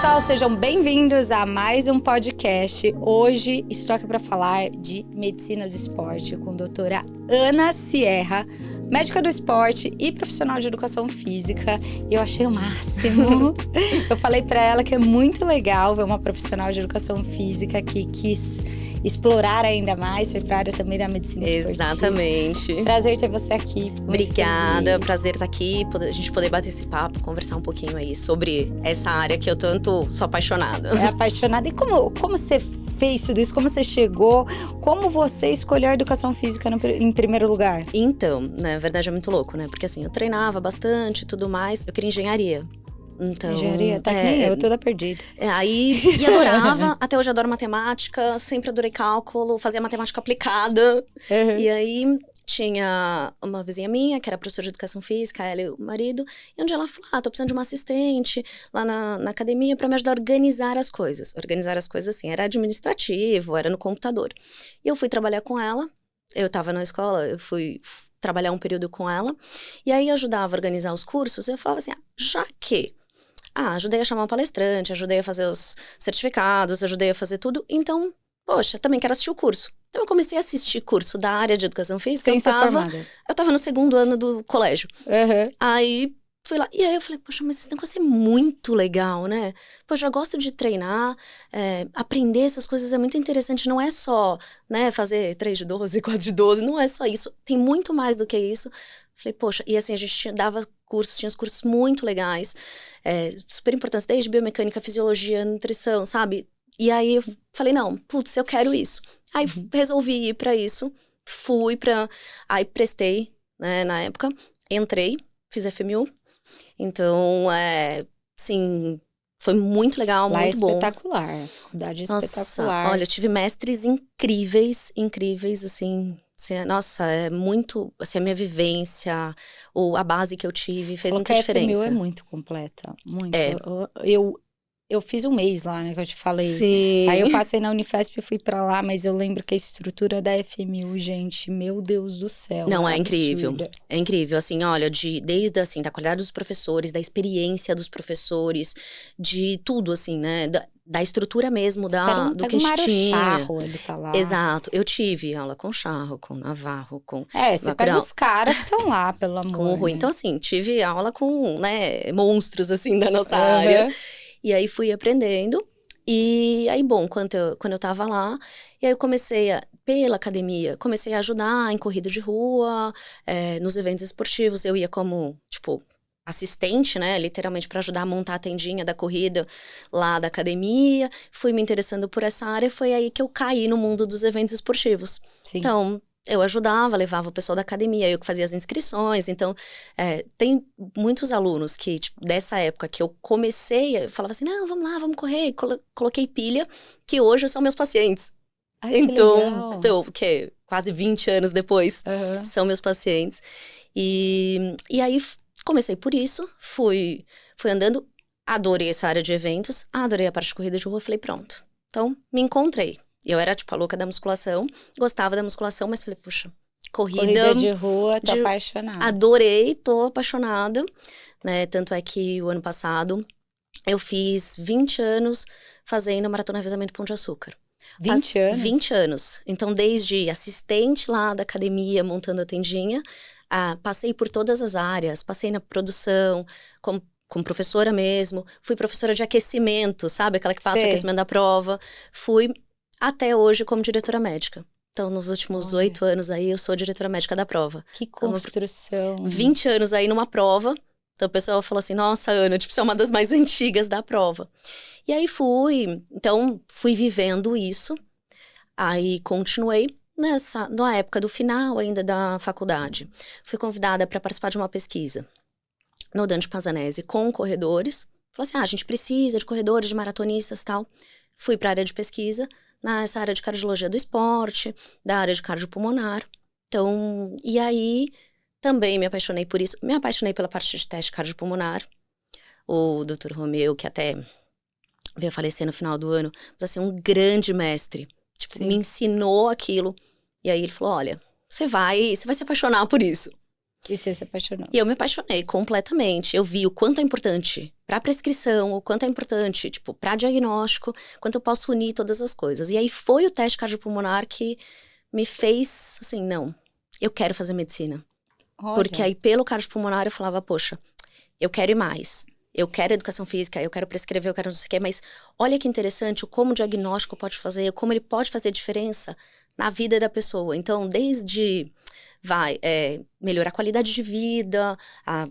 pessoal, sejam bem-vindos a mais um podcast. Hoje estou aqui para falar de medicina do esporte com a doutora Ana Sierra, médica do esporte e profissional de educação física. Eu achei o máximo. Eu falei para ela que é muito legal ver uma profissional de educação física que quis explorar ainda mais, foi para a área também da medicina esportiva. Exatamente. Prazer ter você aqui. Obrigada, prazer estar aqui, a gente poder bater esse papo, conversar um pouquinho aí sobre essa área que eu tanto sou apaixonada. É apaixonada. E como você fez tudo isso? Como você chegou? Como você escolheu a educação física em primeiro lugar? Então, na verdade é muito louco, né? Porque assim, eu treinava bastante e tudo mais, eu queria engenharia. Então, engenharia, até que nem eu, toda perdida. E adorava, até hoje adoro matemática, sempre adorei cálculo, fazia matemática aplicada. Uhum. E aí tinha uma vizinha minha, que era professora de educação física, ela e o marido. E um dia ela falou, tô precisando de uma assistente lá na academia pra me ajudar a organizar as coisas. Organizar as coisas assim, era administrativo, era no computador. E eu fui trabalhar com ela, eu tava na escola, eu fui trabalhar um período com ela. E aí ajudava a organizar os cursos, eu falava assim, já que... ajudei a chamar um palestrante, ajudei a fazer os certificados, ajudei a fazer tudo. Então, poxa, também quero assistir o curso. Então, eu comecei a assistir curso da área de educação física. Sem ser formada. Eu tava no segundo ano do colégio. Uhum. Aí, fui lá. E aí, eu falei, poxa, mas esse negócio é muito legal, né? Poxa, eu gosto de treinar, aprender essas coisas é muito interessante. Não é só, né, fazer 3 de 12, 4 de 12. Não é só isso. Tem muito mais do que isso. Falei, poxa, e assim, a gente dava cursos, tinha uns cursos muito legais, super importantes, desde biomecânica, fisiologia, nutrição, sabe? E aí eu falei, não, putz, eu quero isso. Aí resolvi ir pra isso, aí prestei, né, na época, entrei, fiz FMU. Então, sim, foi muito legal, lá muito bom. Lá é espetacular, faculdade espetacular. Olha, eu tive mestres incríveis, assim... Nossa, é muito, assim, a minha vivência, ou a base que eu tive fez muita diferença. A FMU é muito completa, muito. Eu fiz um mês lá, né, que eu te falei. Sim. Aí eu passei na Unifesp e fui pra lá, mas eu lembro que a estrutura da FMU, gente, meu Deus do céu. Não, é absurda. incrível. É incrível, assim, olha, desde, assim, da qualidade dos professores, da experiência dos professores, de tudo, assim, né, da estrutura mesmo, do que a gente tinha. Charro, ele tá lá. Exato. Eu tive aula com Charro, com Navarro, com... você pega os caras que estão lá, pelo amor. Com o Rui. Né? Então, assim, tive aula com, né, monstros, assim, da nossa área. E aí, fui aprendendo. E aí, bom, quando eu tava lá, e aí eu comecei pela academia, comecei a ajudar em corrida de rua, nos eventos esportivos. Eu ia como, tipo... assistente, né, literalmente para ajudar a montar a tendinha da corrida lá da academia, fui me interessando por essa área, foi aí que eu caí no mundo dos eventos esportivos. Sim. Então, eu ajudava, levava o pessoal da academia, eu que fazia as inscrições, então, tem muitos alunos que, tipo, dessa época que eu comecei, eu falava assim, não, vamos lá, vamos correr, coloquei pilha, que hoje são meus pacientes. Ai, Então, quase 20 anos depois, são meus pacientes. E aí, comecei por isso, fui andando, adorei essa área de eventos, adorei a parte de corrida de rua, falei, pronto. Então, me encontrei. Eu era, tipo, a louca da musculação, gostava da musculação, mas falei, puxa, corrida de rua, tô apaixonada. Adorei, tô apaixonada, né? Tanto é que o ano passado, eu fiz 20 anos fazendo a Maratona Revezamento Pão de Açúcar. 20 anos? 20 anos. Então, desde assistente lá da academia, montando a tendinha, passei por todas as áreas, passei na produção, como professora mesmo, fui professora de aquecimento, sabe? Aquela que passa o aquecimento da prova. Fui até hoje como diretora médica. Então, nos últimos 8 anos aí, eu sou diretora médica da prova. Que construção! 20 anos aí numa prova. Então, o pessoal falou assim, nossa, Ana, tipo, você é uma das mais antigas da prova. E aí fui vivendo isso. Aí continuei. Na época do final ainda da faculdade, fui convidada para participar de uma pesquisa no Dante Pazanese com corredores. Falou assim, a gente precisa de corredores, de maratonistas e tal. Fui para a área de pesquisa, nessa área de cardiologia do esporte, da área de cardiopulmonar. Então, e aí também me apaixonei por isso. Me apaixonei pela parte de teste cardiopulmonar. O Dr. Romeu, que até veio a falecer no final do ano, mas assim, um grande mestre. Tipo, me ensinou aquilo. E aí ele falou, olha, você vai se apaixonar por isso. E você se apaixonou. E eu me apaixonei completamente. Eu vi o quanto é importante para prescrição, o quanto é importante, tipo, para diagnóstico, quanto eu posso unir todas as coisas. E aí foi o teste cardiopulmonar que me fez, assim, não, eu quero fazer medicina. Olha. Porque aí pelo cardiopulmonar eu falava, poxa, eu quero ir mais. Eu quero educação física, eu quero prescrever, eu quero não sei o quê. Mas olha que interessante como o diagnóstico pode fazer, como ele pode fazer diferença na vida da pessoa. Então, desde melhorar a qualidade de vida, a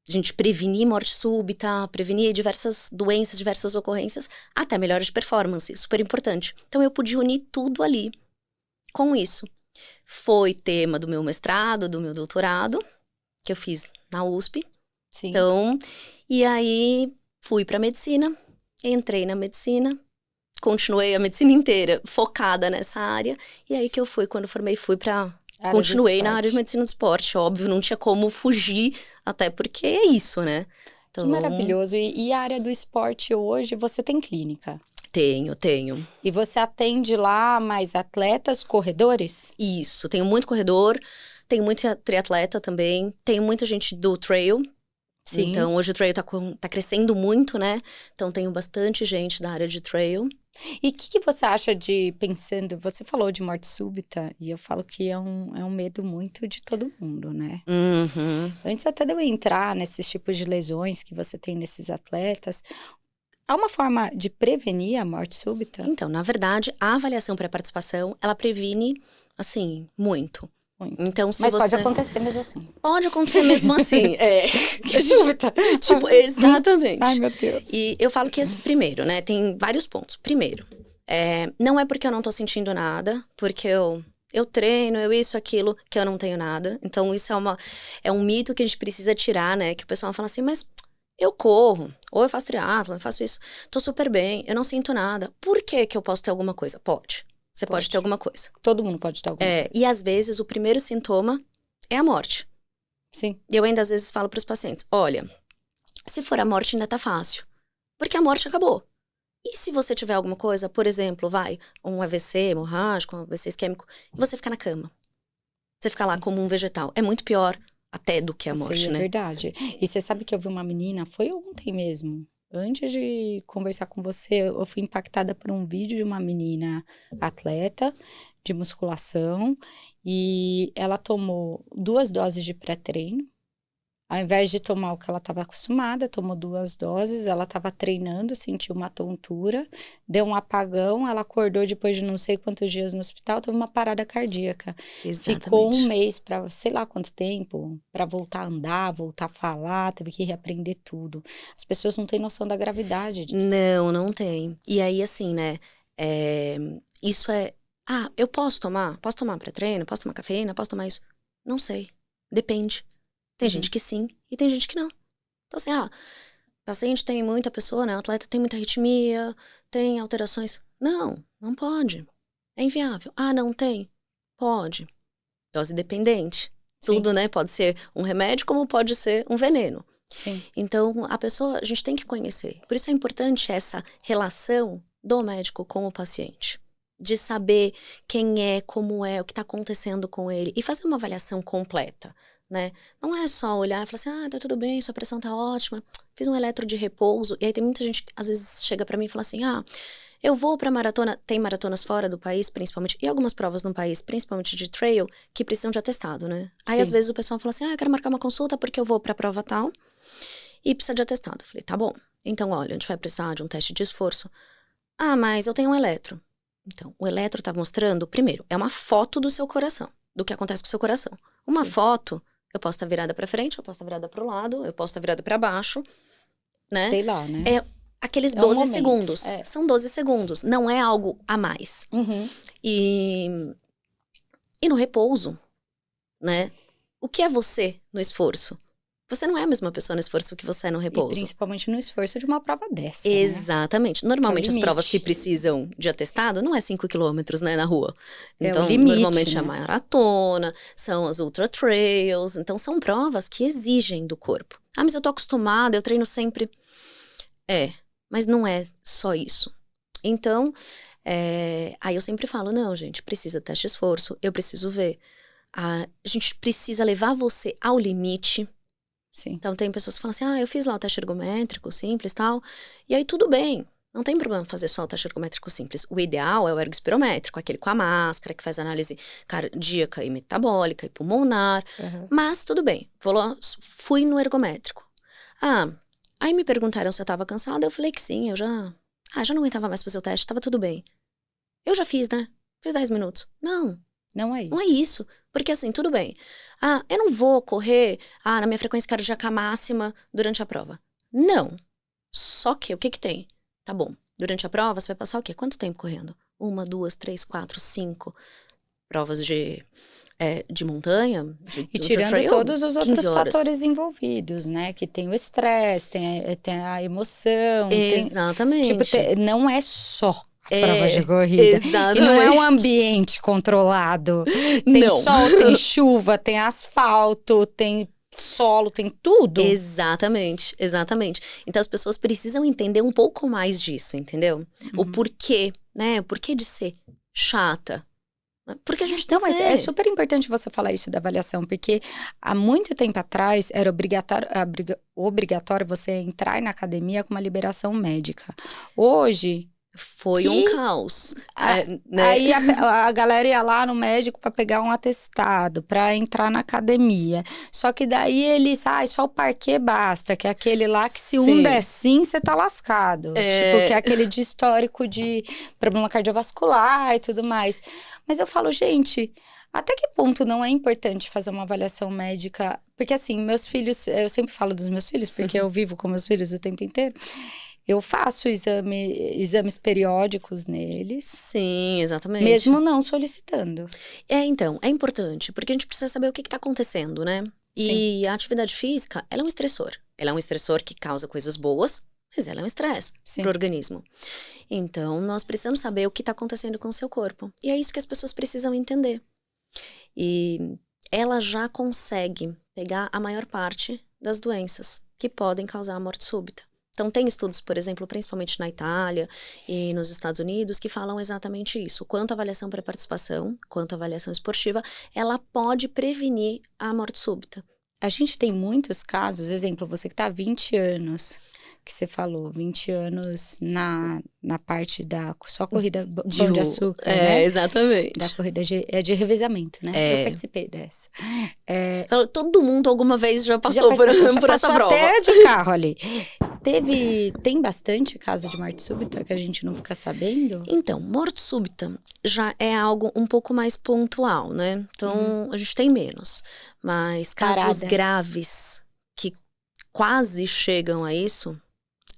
gente prevenir morte súbita, prevenir diversas doenças, diversas ocorrências, até melhora de performance, super importante. Então, eu pude unir tudo ali com isso. Foi tema do meu mestrado, do meu doutorado, que eu fiz na USP. Sim. Então, e aí fui pra medicina, entrei na medicina, continuei a medicina inteira focada nessa área. E aí que eu fui, quando formei, continuei na área de medicina do esporte. Óbvio, não tinha como fugir, até porque é isso, né? Então, que maravilhoso. E a área do esporte hoje, você tem clínica? Tenho. E você atende lá mais atletas, corredores? Isso, tenho muito corredor, tenho muito triatleta também, tenho muita gente do trail. Sim. Então, hoje o trail tá crescendo muito, né? Então, tenho bastante gente da área de trail. E o que você acha pensando, você falou de morte súbita, e eu falo que é um medo muito de todo mundo, né? Uhum. Antes até de eu entrar nesses tipos de lesões que você tem nesses atletas, há uma forma de prevenir a morte súbita? Então, na verdade, a avaliação pré-participação, ela previne, assim, muito. Então, Mas pode acontecer mesmo assim. Pode acontecer mesmo assim, Que súbita. Tipo, exatamente. Ai, meu Deus. E eu falo que, primeiro, né, tem vários pontos. Primeiro, não é porque eu não tô sentindo nada, porque eu treino, isso, aquilo, que eu não tenho nada. Então, isso é um mito que a gente precisa tirar, né? Que o pessoal fala assim, mas eu corro, ou eu faço triatlo, eu faço isso, tô super bem, eu não sinto nada. Por que eu posso ter alguma coisa? Pode. Você pode ter alguma coisa. Todo mundo pode ter alguma coisa. E às vezes o primeiro sintoma é a morte. Sim. E eu ainda às vezes falo pros pacientes, olha, se for a morte ainda tá fácil, porque a morte acabou. E se você tiver alguma coisa, por exemplo, um AVC hemorrágico, um AVC isquêmico, e você ficar na cama. Você ficar lá como um vegetal. É muito pior até do que a morte, né? É verdade. E você sabe que eu vi uma menina, foi ontem mesmo. Antes de conversar com você, eu fui impactada por um vídeo de uma menina atleta de musculação e ela tomou 2 doses de pré-treino. Ao invés de tomar o que ela estava acostumada, tomou 2 doses, ela estava treinando, sentiu uma tontura, deu um apagão, ela acordou depois de não sei quantos dias no hospital, teve uma parada cardíaca. Exatamente. Ficou 1 mês para sei lá quanto tempo, para voltar a andar, voltar a falar, teve que reaprender tudo. As pessoas não têm noção da gravidade disso. Não tem. E aí, assim, né, isso eu posso tomar pré-treino, posso tomar cafeína, posso tomar isso? Não sei, depende. Tem gente que sim e tem gente que não. Então, assim, paciente tem muita pessoa, né? O atleta tem muita arritmia, tem alterações. Não pode. É inviável. Não tem? Pode. Dose dependente. Sim. Tudo, né? Pode ser um remédio, como pode ser um veneno. Sim. Então, a gente tem que conhecer. Por isso é importante essa relação do médico com o paciente. De saber quem é, como é, o que está acontecendo com ele. E fazer uma avaliação completa. Né? Não é só olhar e falar assim, tá tudo bem, sua pressão tá ótima, fiz um eletro de repouso. E aí tem muita gente que às vezes chega pra mim e fala assim, eu vou pra maratona, tem maratonas fora do país, principalmente, e algumas provas no país, principalmente de trail, que precisam de atestado, né? Aí Sim. às vezes o pessoal fala assim, eu quero marcar uma consulta porque eu vou pra prova tal e precisa de atestado. Eu falei, tá bom, então olha, a gente vai precisar de um teste de esforço. Mas eu tenho um eletro. Então, o eletro tá mostrando, primeiro, é uma foto do seu coração, do que acontece com o seu coração. Uma foto... Eu posso estar virada pra frente, eu posso estar virada pro lado, eu posso estar virada pra baixo, né? Sei lá, né? Aqueles um 12 momento. segundos. São 12 segundos, não é algo a mais. Uhum. E no repouso, né? O que é você no esforço? Você não é a mesma pessoa no esforço que você é no repouso. E principalmente no esforço de uma prova dessa, Exatamente. né? Normalmente as provas que precisam de atestado não é 5 quilômetros, né, na rua. Então, o limite, normalmente né? a maratona, são as ultra trails. Então, são provas que exigem do corpo. Mas eu tô acostumada, eu treino sempre. Mas não é só isso. Então, aí eu sempre falo, não, gente, precisa teste de esforço, eu preciso ver A gente precisa levar você ao limite. Sim. Então, tem pessoas que falam assim, eu fiz lá o teste ergométrico simples e tal. E aí, tudo bem. Não tem problema fazer só o teste ergométrico simples. O ideal é o ergospirométrico, aquele com a máscara, que faz análise cardíaca e metabólica e pulmonar. Uhum. Mas, tudo bem. Fui no ergométrico. Aí me perguntaram se eu tava cansada. Eu falei que sim, eu já não aguentava mais fazer o teste, tava tudo bem. Eu já fiz, né? Fiz 10 minutos. Não é isso. Porque assim, tudo bem. Eu não vou correr na minha frequência cardíaca máxima durante a prova. Não. Só que, o que tem? Tá bom. Durante a prova, você vai passar o quê? Quanto tempo correndo? 1, 2, 3, 4, 5 provas de montanha. E tirando todos os outros fatores envolvidos, né? Que tem o estresse, tem a emoção. Exatamente. Não é só prova de corrida. Exatamente. E não é um ambiente controlado. Tem sol, tem chuva, tem asfalto, tem solo, tem tudo. Exatamente. Então as pessoas precisam entender um pouco mais disso, entendeu? O porquê, né? O porquê de ser chata. Porque a gente tem mas é super importante você falar isso da avaliação, porque há muito tempo atrás era obrigatório você entrar na academia com uma liberação médica. Hoje foi um caos. Né? Aí a galera ia lá no médico para pegar um atestado, para entrar na academia. Só que daí eles, só o parquê basta, que é aquele lá que se um der sim, você tá lascado. Tipo, que é aquele de histórico de problema cardiovascular e tudo mais. Mas eu falo, gente, até que ponto não é importante fazer uma avaliação médica? Porque assim, meus filhos, eu sempre falo dos meus filhos, porque eu vivo com meus filhos o tempo inteiro. Eu faço exames periódicos neles. Sim, exatamente. Mesmo não solicitando. Então, é importante, porque a gente precisa saber o que tá acontecendo, né? E a atividade física, ela é um estressor. Ela é um estressor que causa coisas boas, mas ela é um estresse pro organismo. Então, nós precisamos saber o que tá acontecendo com o seu corpo. E é isso que as pessoas precisam entender. E ela já consegue pegar a maior parte das doenças que podem causar a morte súbita. Então, tem estudos, por exemplo, principalmente na Itália e nos Estados Unidos, que falam exatamente isso. Quanto à avaliação pré-participação, quanto à avaliação esportiva, ela pode prevenir a morte súbita. A gente tem muitos casos, exemplo, você que está há 20 anos, que você falou, 20 anos na parte da só corrida Pão de Açúcar, né? Exatamente. Da corrida de revezamento, né? Eu participei dessa. Todo mundo alguma vez já passou por essa prova. Até de carro ali. Tem bastante caso de morte súbita que a gente não fica sabendo? Então, morte súbita já é algo um pouco mais pontual, né? Então, a gente tem menos. Mas casos graves que quase chegam a isso,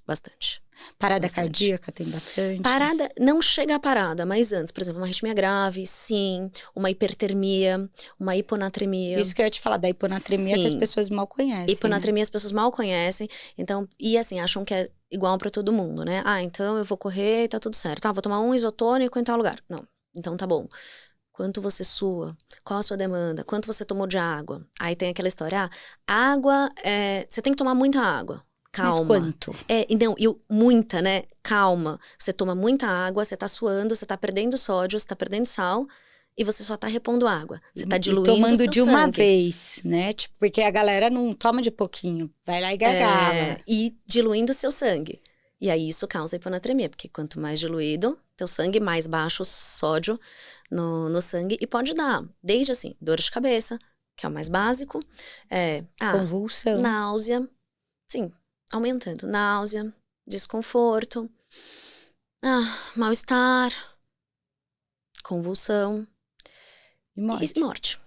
bastante. Parada cardíaca tem bastante? Parada, não chega a parada, mas antes, por exemplo, uma arritmia grave, sim. Uma hipertermia, uma hiponatremia. Isso que eu ia te falar, da hiponatremia que as pessoas mal conhecem. Hiponatremia as pessoas mal conhecem, então, e assim, acham que é igual pra todo mundo, né? Então eu vou correr e tá tudo certo. Vou tomar um isotônico em tal lugar. Não, então tá bom. Quanto você sua? Qual a sua demanda? Quanto você tomou de água? Aí tem aquela história, água, você tem que tomar muita água. Calma. Mas quanto? Muita, né? Calma. Você toma muita água, você tá suando, você tá perdendo sódio, você tá perdendo sal e você só tá repondo água. Você tá diluindo o seu sangue. E tomando de uma vez, né? Tipo, porque a galera não toma de pouquinho, vai lá e gargala. E diluindo o seu sangue. E aí isso causa hiponatremia, porque quanto mais diluído, teu sangue, mais baixo o sódio no sangue. E pode dar, desde assim, dor de cabeça, que é o mais básico. Convulsão. Náusea. Sim. Aumentando. Náusea, desconforto, mal-estar, convulsão e morte.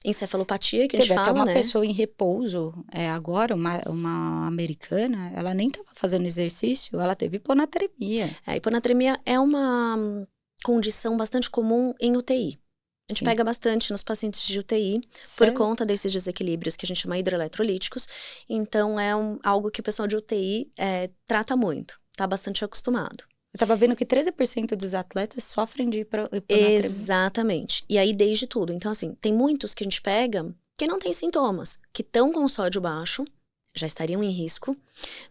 Encefalopatia, que a gente fala, até uma né? pessoa em repouso, agora, uma americana, ela nem estava fazendo exercício, ela teve hiponatremia. A hiponatremia é uma condição bastante comum em UTI. A gente pega bastante nos pacientes de UTI, por conta desses desequilíbrios que a gente chama hidroeletrolíticos. Então, é algo que o pessoal de UTI trata muito, tá bastante acostumado. Eu tava vendo que 13% dos atletas sofrem de hiponatremia. Exatamente. E aí, desde tudo. Então, assim, tem muitos que a gente pega que não tem sintomas, que estão com sódio baixo, já estariam em risco,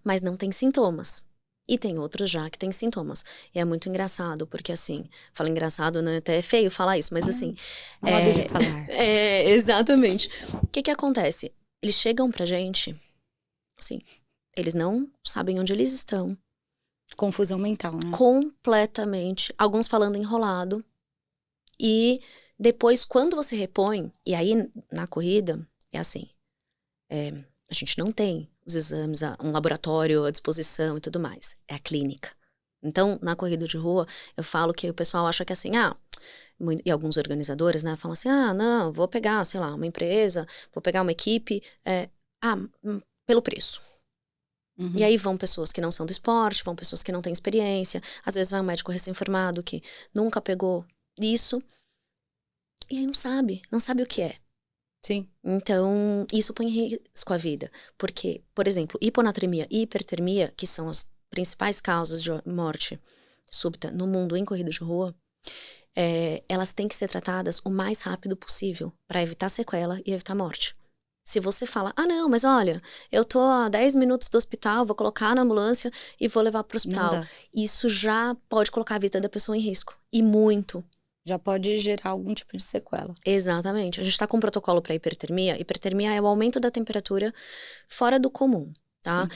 mas não tem sintomas. E tem outros já que têm sintomas. E é muito engraçado, porque assim, fala engraçado, né? Até é feio falar isso, mas assim... Modo de falar. Exatamente. O que acontece? Eles chegam pra gente, assim, eles não sabem onde eles estão. Confusão mental, né? Completamente. Alguns falando enrolado. E depois, quando você repõe, e aí na corrida, é assim, a gente não tem os exames, um laboratório à disposição e tudo mais. É a clínica. Então, na corrida de rua, eu falo que o pessoal acha que assim, e alguns organizadores, né, falam assim, não, vou pegar, sei lá, uma empresa, vou pegar uma equipe, pelo preço. Uhum. E aí vão pessoas que não são do esporte, vão pessoas que não têm experiência, às vezes vai um médico recém-formado que nunca pegou isso, e aí não sabe o que é. Sim. Então, isso põe em risco a vida. Porque, por exemplo, hiponatremia e hipertermia, que são as principais causas de morte súbita no mundo em corrida de rua, elas têm que ser tratadas o mais rápido possível para evitar sequela e evitar morte. Se você fala, não, mas olha, eu tô a 10 minutos do hospital, vou colocar na ambulância e vou levar pro hospital. Isso já pode colocar a vida da pessoa em risco. E muito. Já pode gerar algum tipo de sequela. Exatamente. A gente tá com um protocolo para hipertermia. Hipertermia é o aumento da temperatura fora do comum, tá?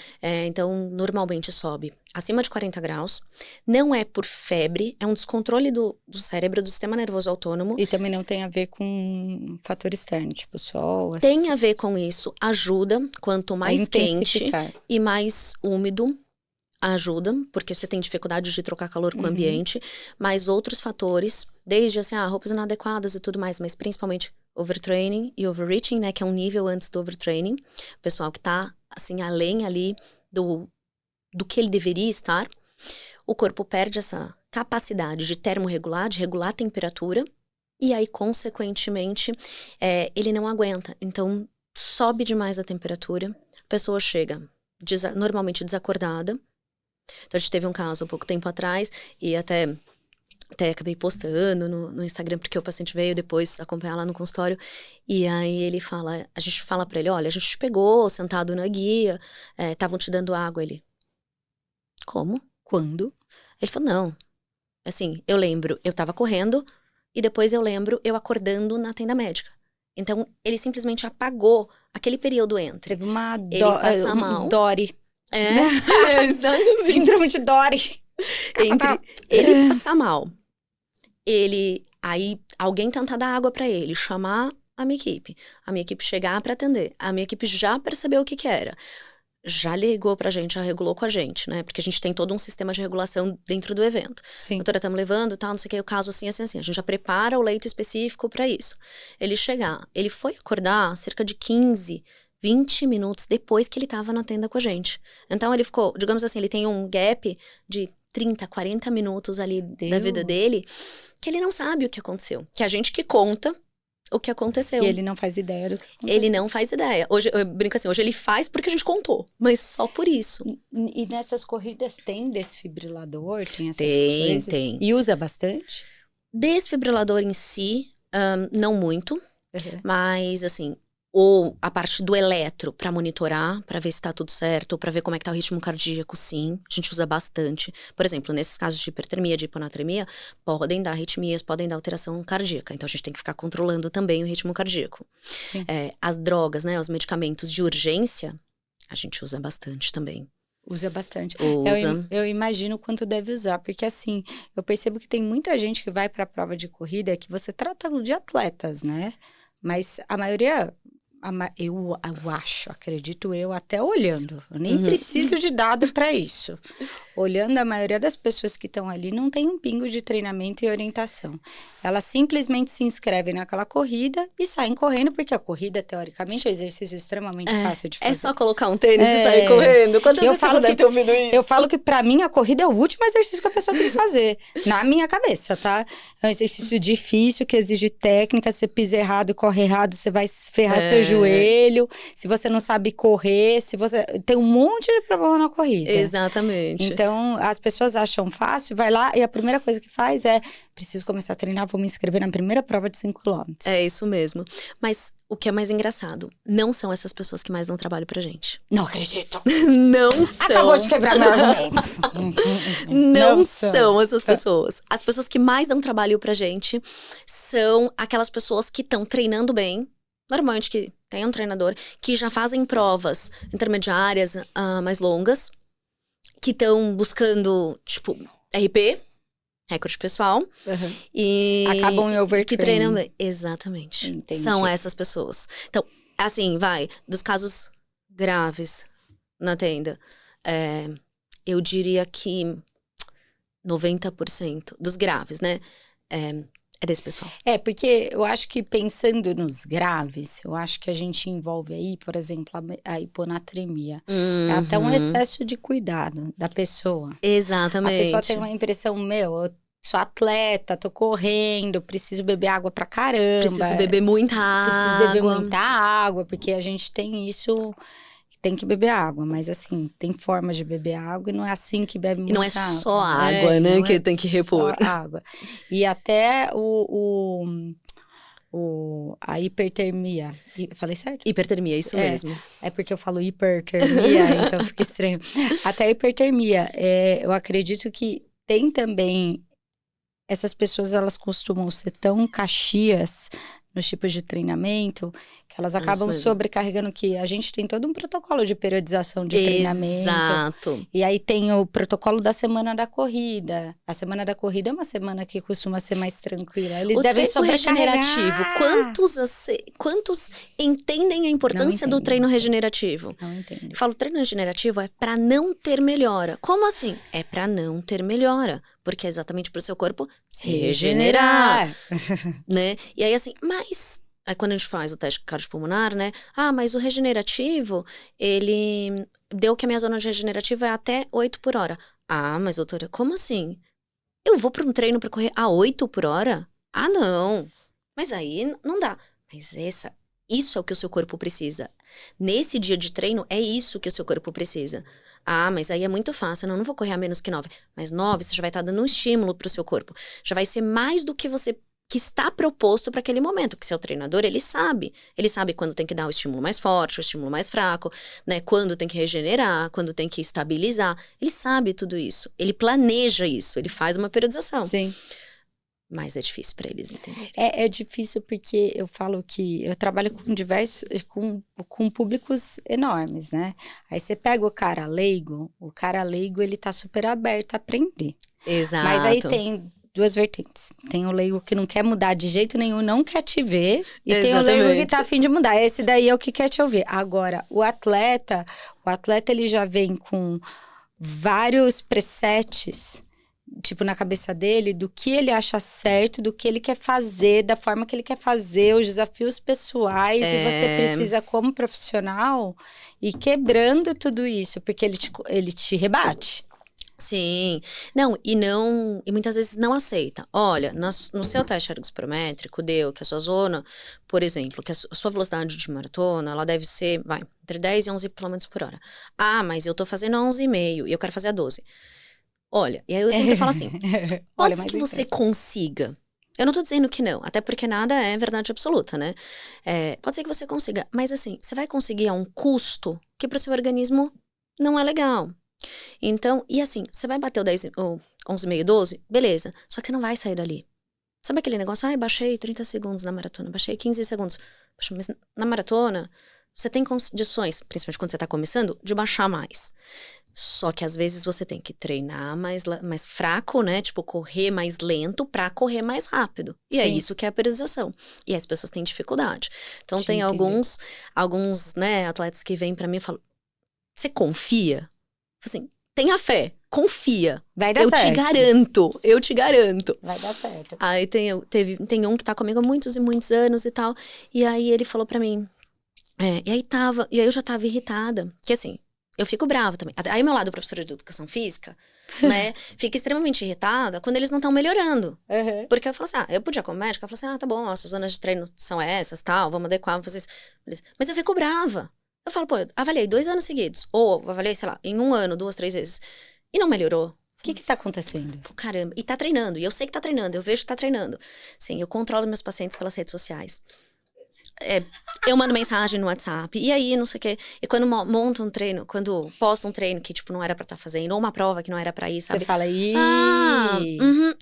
Então, normalmente sobe acima de 40 graus. Não é por febre, é um descontrole do cérebro, do sistema nervoso autônomo. E também não tem a ver com fator externo, tipo sol. Tem a ver com isso. Ajuda, quanto mais quente e mais úmido, ajuda, porque você tem dificuldade de trocar calor com o ambiente, mas outros fatores, desde assim, roupas inadequadas e tudo mais, mas principalmente overtraining e overreaching, né, que é um nível antes do overtraining, o pessoal que tá, assim, além ali do que ele deveria estar, o corpo perde essa capacidade de termorregular, de regular a temperatura, e aí, consequentemente, ele não aguenta, então sobe demais a temperatura, a pessoa chega normalmente desacordada. Então, a gente teve um caso há pouco tempo atrás, e até acabei postando no Instagram, porque o paciente veio depois acompanhar lá no consultório, e aí a gente fala pra ele, olha, a gente te pegou sentado na guia, estavam te dando água. Ele, como? Quando? Ele falou, não, assim, eu lembro, eu tava correndo, e depois eu lembro eu acordando na tenda médica. Então, ele simplesmente apagou aquele período entre. Teve uma ele passa mal. Dory. Exatamente. Síndrome de Dory. Entre ele passar mal, aí alguém tentar dar água pra ele, chamar a minha equipe chegar pra atender, a minha equipe já percebeu o que era, já ligou pra gente, já regulou com a gente, né, porque a gente tem todo um sistema de regulação dentro do evento. Sim. Doutora, estamos levando, tal, não sei o que, o caso assim, assim, assim, a gente já prepara o leito específico pra isso. Ele foi acordar cerca de 20 minutos depois que ele tava na tenda com a gente. Então, ele ficou, digamos assim, ele tem um gap de 30, 40 minutos ali da vida dele, que ele não sabe o que aconteceu. Que a gente que conta o que aconteceu. E ele não faz ideia do que aconteceu. Ele não faz ideia. Hoje, eu brinco assim, hoje ele faz porque a gente contou, mas só por isso. E nessas corridas tem desfibrilador? Tem essas coisas? Tem. E usa bastante? Desfibrilador em si, não muito, mas assim, ou a parte do eletro para monitorar, para ver se tá tudo certo, ou para ver como é que tá o ritmo cardíaco, sim, a gente usa bastante. Por exemplo, nesses casos de hipertermia, de hiponatremia, podem dar arritmias, podem dar alteração cardíaca, então a gente tem que ficar controlando também o ritmo cardíaco. Sim. As drogas, né, os medicamentos de urgência, a gente usa bastante também. Usa bastante. Usa. Eu imagino o quanto deve usar, porque assim, eu percebo que tem muita gente que vai para a prova de corrida que você trata de atletas, né? Mas a maioria, eu acho, acredito eu, até olhando. Eu nem preciso de dado para isso. Olhando, a maioria das pessoas que estão ali não tem um pingo de treinamento e orientação. Elas simplesmente se inscrevem naquela corrida e saem correndo, porque a corrida, teoricamente, é um exercício extremamente fácil de fazer. É só colocar um tênis e sair correndo? Quantas vezes você deve ter ouvido isso? Eu falo que pra mim a corrida é o último exercício que a pessoa tem que fazer. Na minha cabeça, tá? É um exercício difícil, que exige técnica. Se você pisa errado, corre errado, você vai ferrar seu joelho, se você não sabe correr, se você... Tem um monte de problema na corrida. Exatamente. Então, as pessoas acham fácil, vai lá e a primeira coisa que faz é: preciso começar a treinar, vou me inscrever na primeira prova de 5 km. É isso mesmo. Mas o que é mais engraçado, não são essas pessoas que mais dão trabalho pra gente. Não acredito. Não são. Acabou de quebrar meu argumento. Não são essas pessoas. As pessoas que mais dão trabalho pra gente são aquelas pessoas que estão treinando bem. Normalmente que tem um treinador, que já fazem provas intermediárias, mais longas, que estão buscando, tipo, RP, recorde pessoal, e Acabam em overtraining. que treinam bem. Exatamente. Entendi. São essas pessoas. Então, assim, dos casos graves na tenda, eu diria que 90% dos graves, né? É desse pessoal. Porque eu acho que pensando nos graves, eu acho que a gente envolve aí, por exemplo, a hiponatremia. É até um excesso de cuidado da pessoa. Exatamente. A pessoa tem uma impressão, eu sou atleta, tô correndo, preciso beber água pra caramba. Preciso beber muita água. Preciso beber muita água, porque a gente tem isso... Tem que beber água, mas assim, tem formas de beber água e não é assim que bebe muita água. E não é só água, né, que tem que repor. Só água. E até a hipertermia. Falei certo? Hipertermia, isso mesmo. É porque eu falo hipertermia, então fica estranho. Até a hipertermia. Eu acredito que tem também... Essas pessoas, elas costumam ser tão caxias nos tipos de treinamento, que elas acabam sobrecarregando, que a gente tem todo um protocolo de periodização de treinamento. Exato. E aí tem o protocolo da semana da corrida. A semana da corrida é uma semana que costuma ser mais tranquila. Eles devem sobrecarregar. Regenerativo, quantos entendem a importância do treino regenerativo? Não entendo. Eu falo, treino regenerativo é para não ter melhora. Como assim? É para não ter melhora. Porque é exatamente para o seu corpo se regenerar. Né? E aí assim, mas... Aí quando a gente faz o teste cardiopulmonar, né? Mas o regenerativo, ele deu que a minha zona de regenerativa é até 8 por hora. Mas doutora, como assim? Eu vou para um treino para correr a 8 por hora? Não. Mas aí não dá. Mas isso é o que o seu corpo precisa. Nesse dia de treino, é isso que o seu corpo precisa. Mas aí é muito fácil. Não vou correr a menos que 9. Mas 9, você já vai estar dando um estímulo para o seu corpo. Já vai ser mais do que você... que está proposto para aquele momento, que seu treinador, ele sabe quando tem que dar o estímulo mais forte, o estímulo mais fraco, né, quando tem que regenerar, quando tem que estabilizar, ele sabe tudo isso, ele planeja isso, ele faz uma periodização. Sim. Mas é difícil para eles entenderem. É difícil porque eu falo que eu trabalho com públicos enormes, né? Aí você pega o cara leigo ele tá super aberto a aprender. Exato. Mas aí tem 2 vertentes. Tem o leigo que não quer mudar de jeito nenhum, não quer te ver. E tem o leigo que tá a fim de mudar. Esse daí é o que quer te ouvir. Agora, o atleta ele já vem com vários presets, tipo, na cabeça dele, do que ele acha certo, do que ele quer fazer, da forma que ele quer fazer, os desafios pessoais. E você precisa, como profissional, ir quebrando tudo isso, porque ele te rebate. Sim. E muitas vezes não aceita. Olha, no seu teste ergospirométrico deu que a sua zona, por exemplo, que a sua velocidade de maratona, ela deve ser, entre 10 e 11 km por hora. Mas eu tô fazendo a 11,5 e eu quero fazer a 12. Olha, e aí eu sempre falo assim, pode ser que você consiga. Eu não tô dizendo que não, até porque nada é verdade absoluta, né? Pode ser que você consiga, mas assim, você vai conseguir a um custo que pro seu organismo não é legal. Então, e assim, você vai bater o 11,5, 12, beleza. Só que você não vai sair dali. Sabe aquele negócio? Baixei 30 segundos na maratona, baixei 15 segundos. Poxa, mas na maratona, você tem condições, principalmente quando você tá começando, de baixar mais. Só que às vezes você tem que treinar mais fraco, né? Tipo, correr mais lento pra correr mais rápido. E é isso que é a periodização. E as pessoas têm dificuldade. Então, tem alguns, né, atletas que vêm pra mim e falam, você confia? Assim, tenha fé, confia. Vai dar certo. Eu te garanto. Vai dar certo. Aí tem um que tá comigo há muitos e muitos anos e tal. E aí ele falou pra mim, e aí eu já tava irritada. Que assim, eu fico brava também. Aí, meu lado professora de educação física, né, fica extremamente irritada quando eles não estão melhorando. Uhum. Porque eu falo assim, eu podia como médica, eu falo assim, tá bom, as zonas de treino são essas, tal, vamos adequar, vamos fazer isso. Beleza. Mas eu fico brava. Eu falo, pô, eu avaliei 2 anos seguidos. Ou avaliei, sei lá, em 1 ano, 2, 3 vezes. E não melhorou. O que tá acontecendo? Pô, caramba. E tá treinando. E eu sei que tá treinando. Eu vejo que tá treinando. Sim, eu controlo meus pacientes pelas redes sociais. Eu mando mensagem no WhatsApp. E aí, não sei o quê. E quando monto um treino, quando posto um treino que, tipo, não era pra estar fazendo. Ou uma prova que não era pra ir, sabe? Você fala,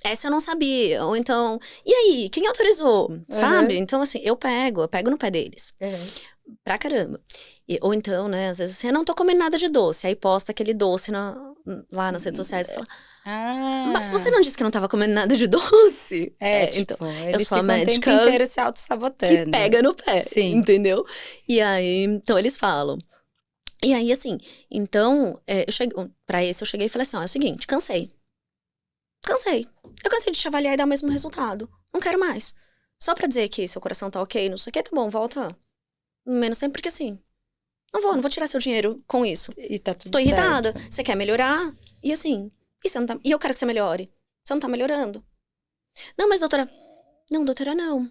Essa eu não sabia. Ou então, e aí, quem autorizou? Sabe? Então, assim, eu pego no pé deles. Pra caramba. Ou então, né, às vezes assim, eu não tô comendo nada de doce. Aí posta aquele doce lá nas redes sociais e fala, mas você não disse que não tava comendo nada de doce? Tipo, então, eu eles sou a ficam médica o tempo inteiro se auto-sabotando. que pega no pé, Sim. entendeu? E aí, então eles falam. E aí, assim, então, pra esse eu cheguei e falei assim, ó, é o seguinte, cansei. Eu cansei de te avaliar e dar o mesmo resultado. Não quero mais. Só pra dizer que seu coração tá ok, não sei o que, tá bom, volta menos tempo, porque assim, não vou tirar seu dinheiro com isso. E tá tudo Tô irritada, certo. você quer melhorar? E assim, e eu quero que você melhore. Você não tá melhorando. Não, mas doutora... Não, doutora, não.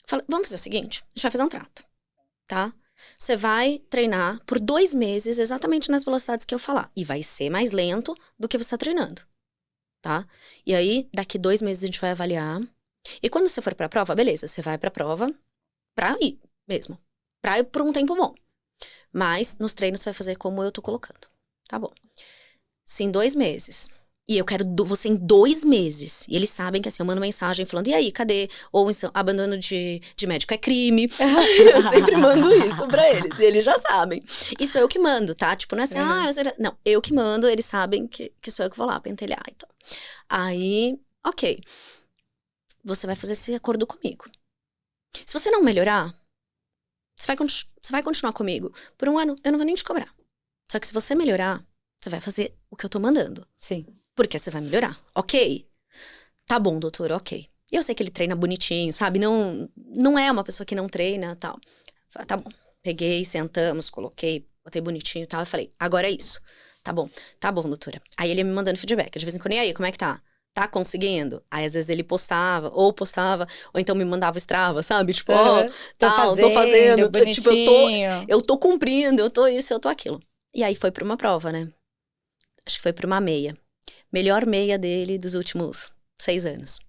Fala, vamos fazer o seguinte, a gente vai fazer um trato, tá? Você vai treinar por 2 meses exatamente nas velocidades que eu falar. E vai ser mais lento do que você tá treinando, tá? E aí, daqui 2 meses a gente vai avaliar. E quando você for pra prova, beleza, você vai pra prova pra ir mesmo. Pra ir por um tempo bom. Mas nos treinos você vai fazer como eu tô colocando. Tá bom. Se em 2 meses. E eu quero você em 2 meses. E eles sabem que assim, eu mando mensagem falando, e aí, cadê? Ou então, abandono de médico é crime. Eu sempre mando isso pra eles. E eles já sabem. Isso eu que mando, tá? Tipo, não é assim, não, eu que mando, eles sabem que sou eu que vou lá pentelhar. Então. Aí, ok. Você vai fazer esse acordo comigo. Se você não melhorar, você vai continuar comigo por 1 ano, eu não vou nem te cobrar. Só que se você melhorar, você vai fazer o que eu tô mandando. Sim. Porque você vai melhorar, ok? Tá bom, doutor, ok. E eu sei que ele treina bonitinho, sabe? Não é uma pessoa que não treina, tal. Tá bom. Peguei, sentamos, coloquei, botei bonitinho e tal. Eu falei, agora é isso. Tá bom, doutora. Aí ele ia me mandando feedback. De vez em quando, e aí, como é que tá? Tá conseguindo? Aí, às vezes, ele postava, ou então me mandava Strava, sabe? Tipo, tô fazendo. Tipo, eu tô cumprindo, eu tô isso, eu tô aquilo. E aí, foi pra uma prova, né? Acho que foi pra uma meia. Melhor meia dele dos últimos 6 anos.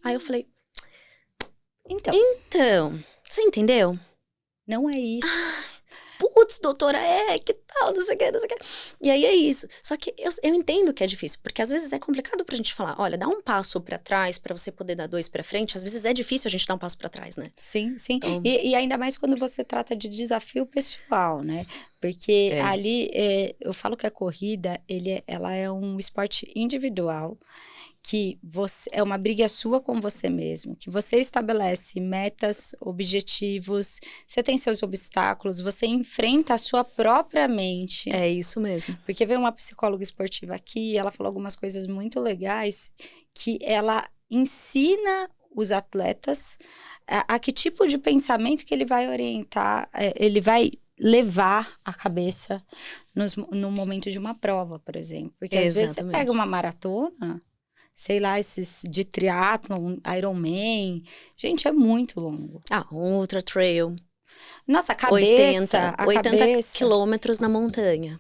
Aí eu falei, então, você entendeu? Não é isso. Putz, doutora, que tal, não sei o que. E aí é isso. Só que eu entendo que é difícil, porque às vezes é complicado pra gente falar, olha, dá um passo pra trás pra você poder dar 2 pra frente. Às vezes é difícil a gente dar um passo pra trás, né? Sim. Então... E ainda mais quando você trata de desafio pessoal, né? Porque ali, eu falo que a corrida, ela é um esporte individual, que é uma briga sua com você mesmo, que você estabelece metas, objetivos, você tem seus obstáculos, você enfrenta a sua própria mente. É isso mesmo. Porque veio uma psicóloga esportiva aqui, ela falou algumas coisas muito legais, que ela ensina os atletas a que tipo de pensamento que ele vai orientar, ele vai levar a cabeça no momento de uma prova, por exemplo. Porque às vezes você pega uma maratona, sei lá, esses de triatlon, Ironman, gente, é muito longo. Um ultra trail. Nossa, a cabeça... 80 quilômetros na montanha.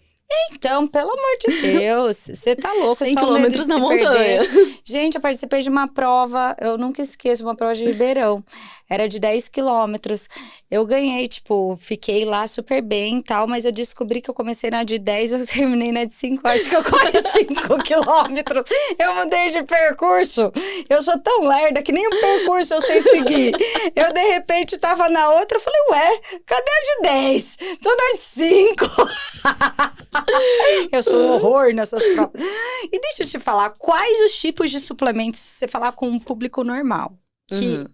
Então, pelo amor de Deus, você tá louco. 100 quilômetros na montanha. Gente, eu participei de uma prova, eu nunca esqueço, uma prova de Ribeirão. Era de 10 quilômetros. Eu ganhei, tipo, fiquei lá super bem e tal, mas eu descobri que eu comecei na de 10, eu terminei na de 5, acho que eu corri 5 quilômetros. Eu mudei de percurso. Eu sou tão lerda que nem o percurso eu sei seguir. Eu, de repente, tava na outra, eu falei, ué, cadê a de 10? Tô na de 5. Eu sou um horror nessas provas. E deixa eu te falar, quais os tipos de suplementos você falar com um público normal? Que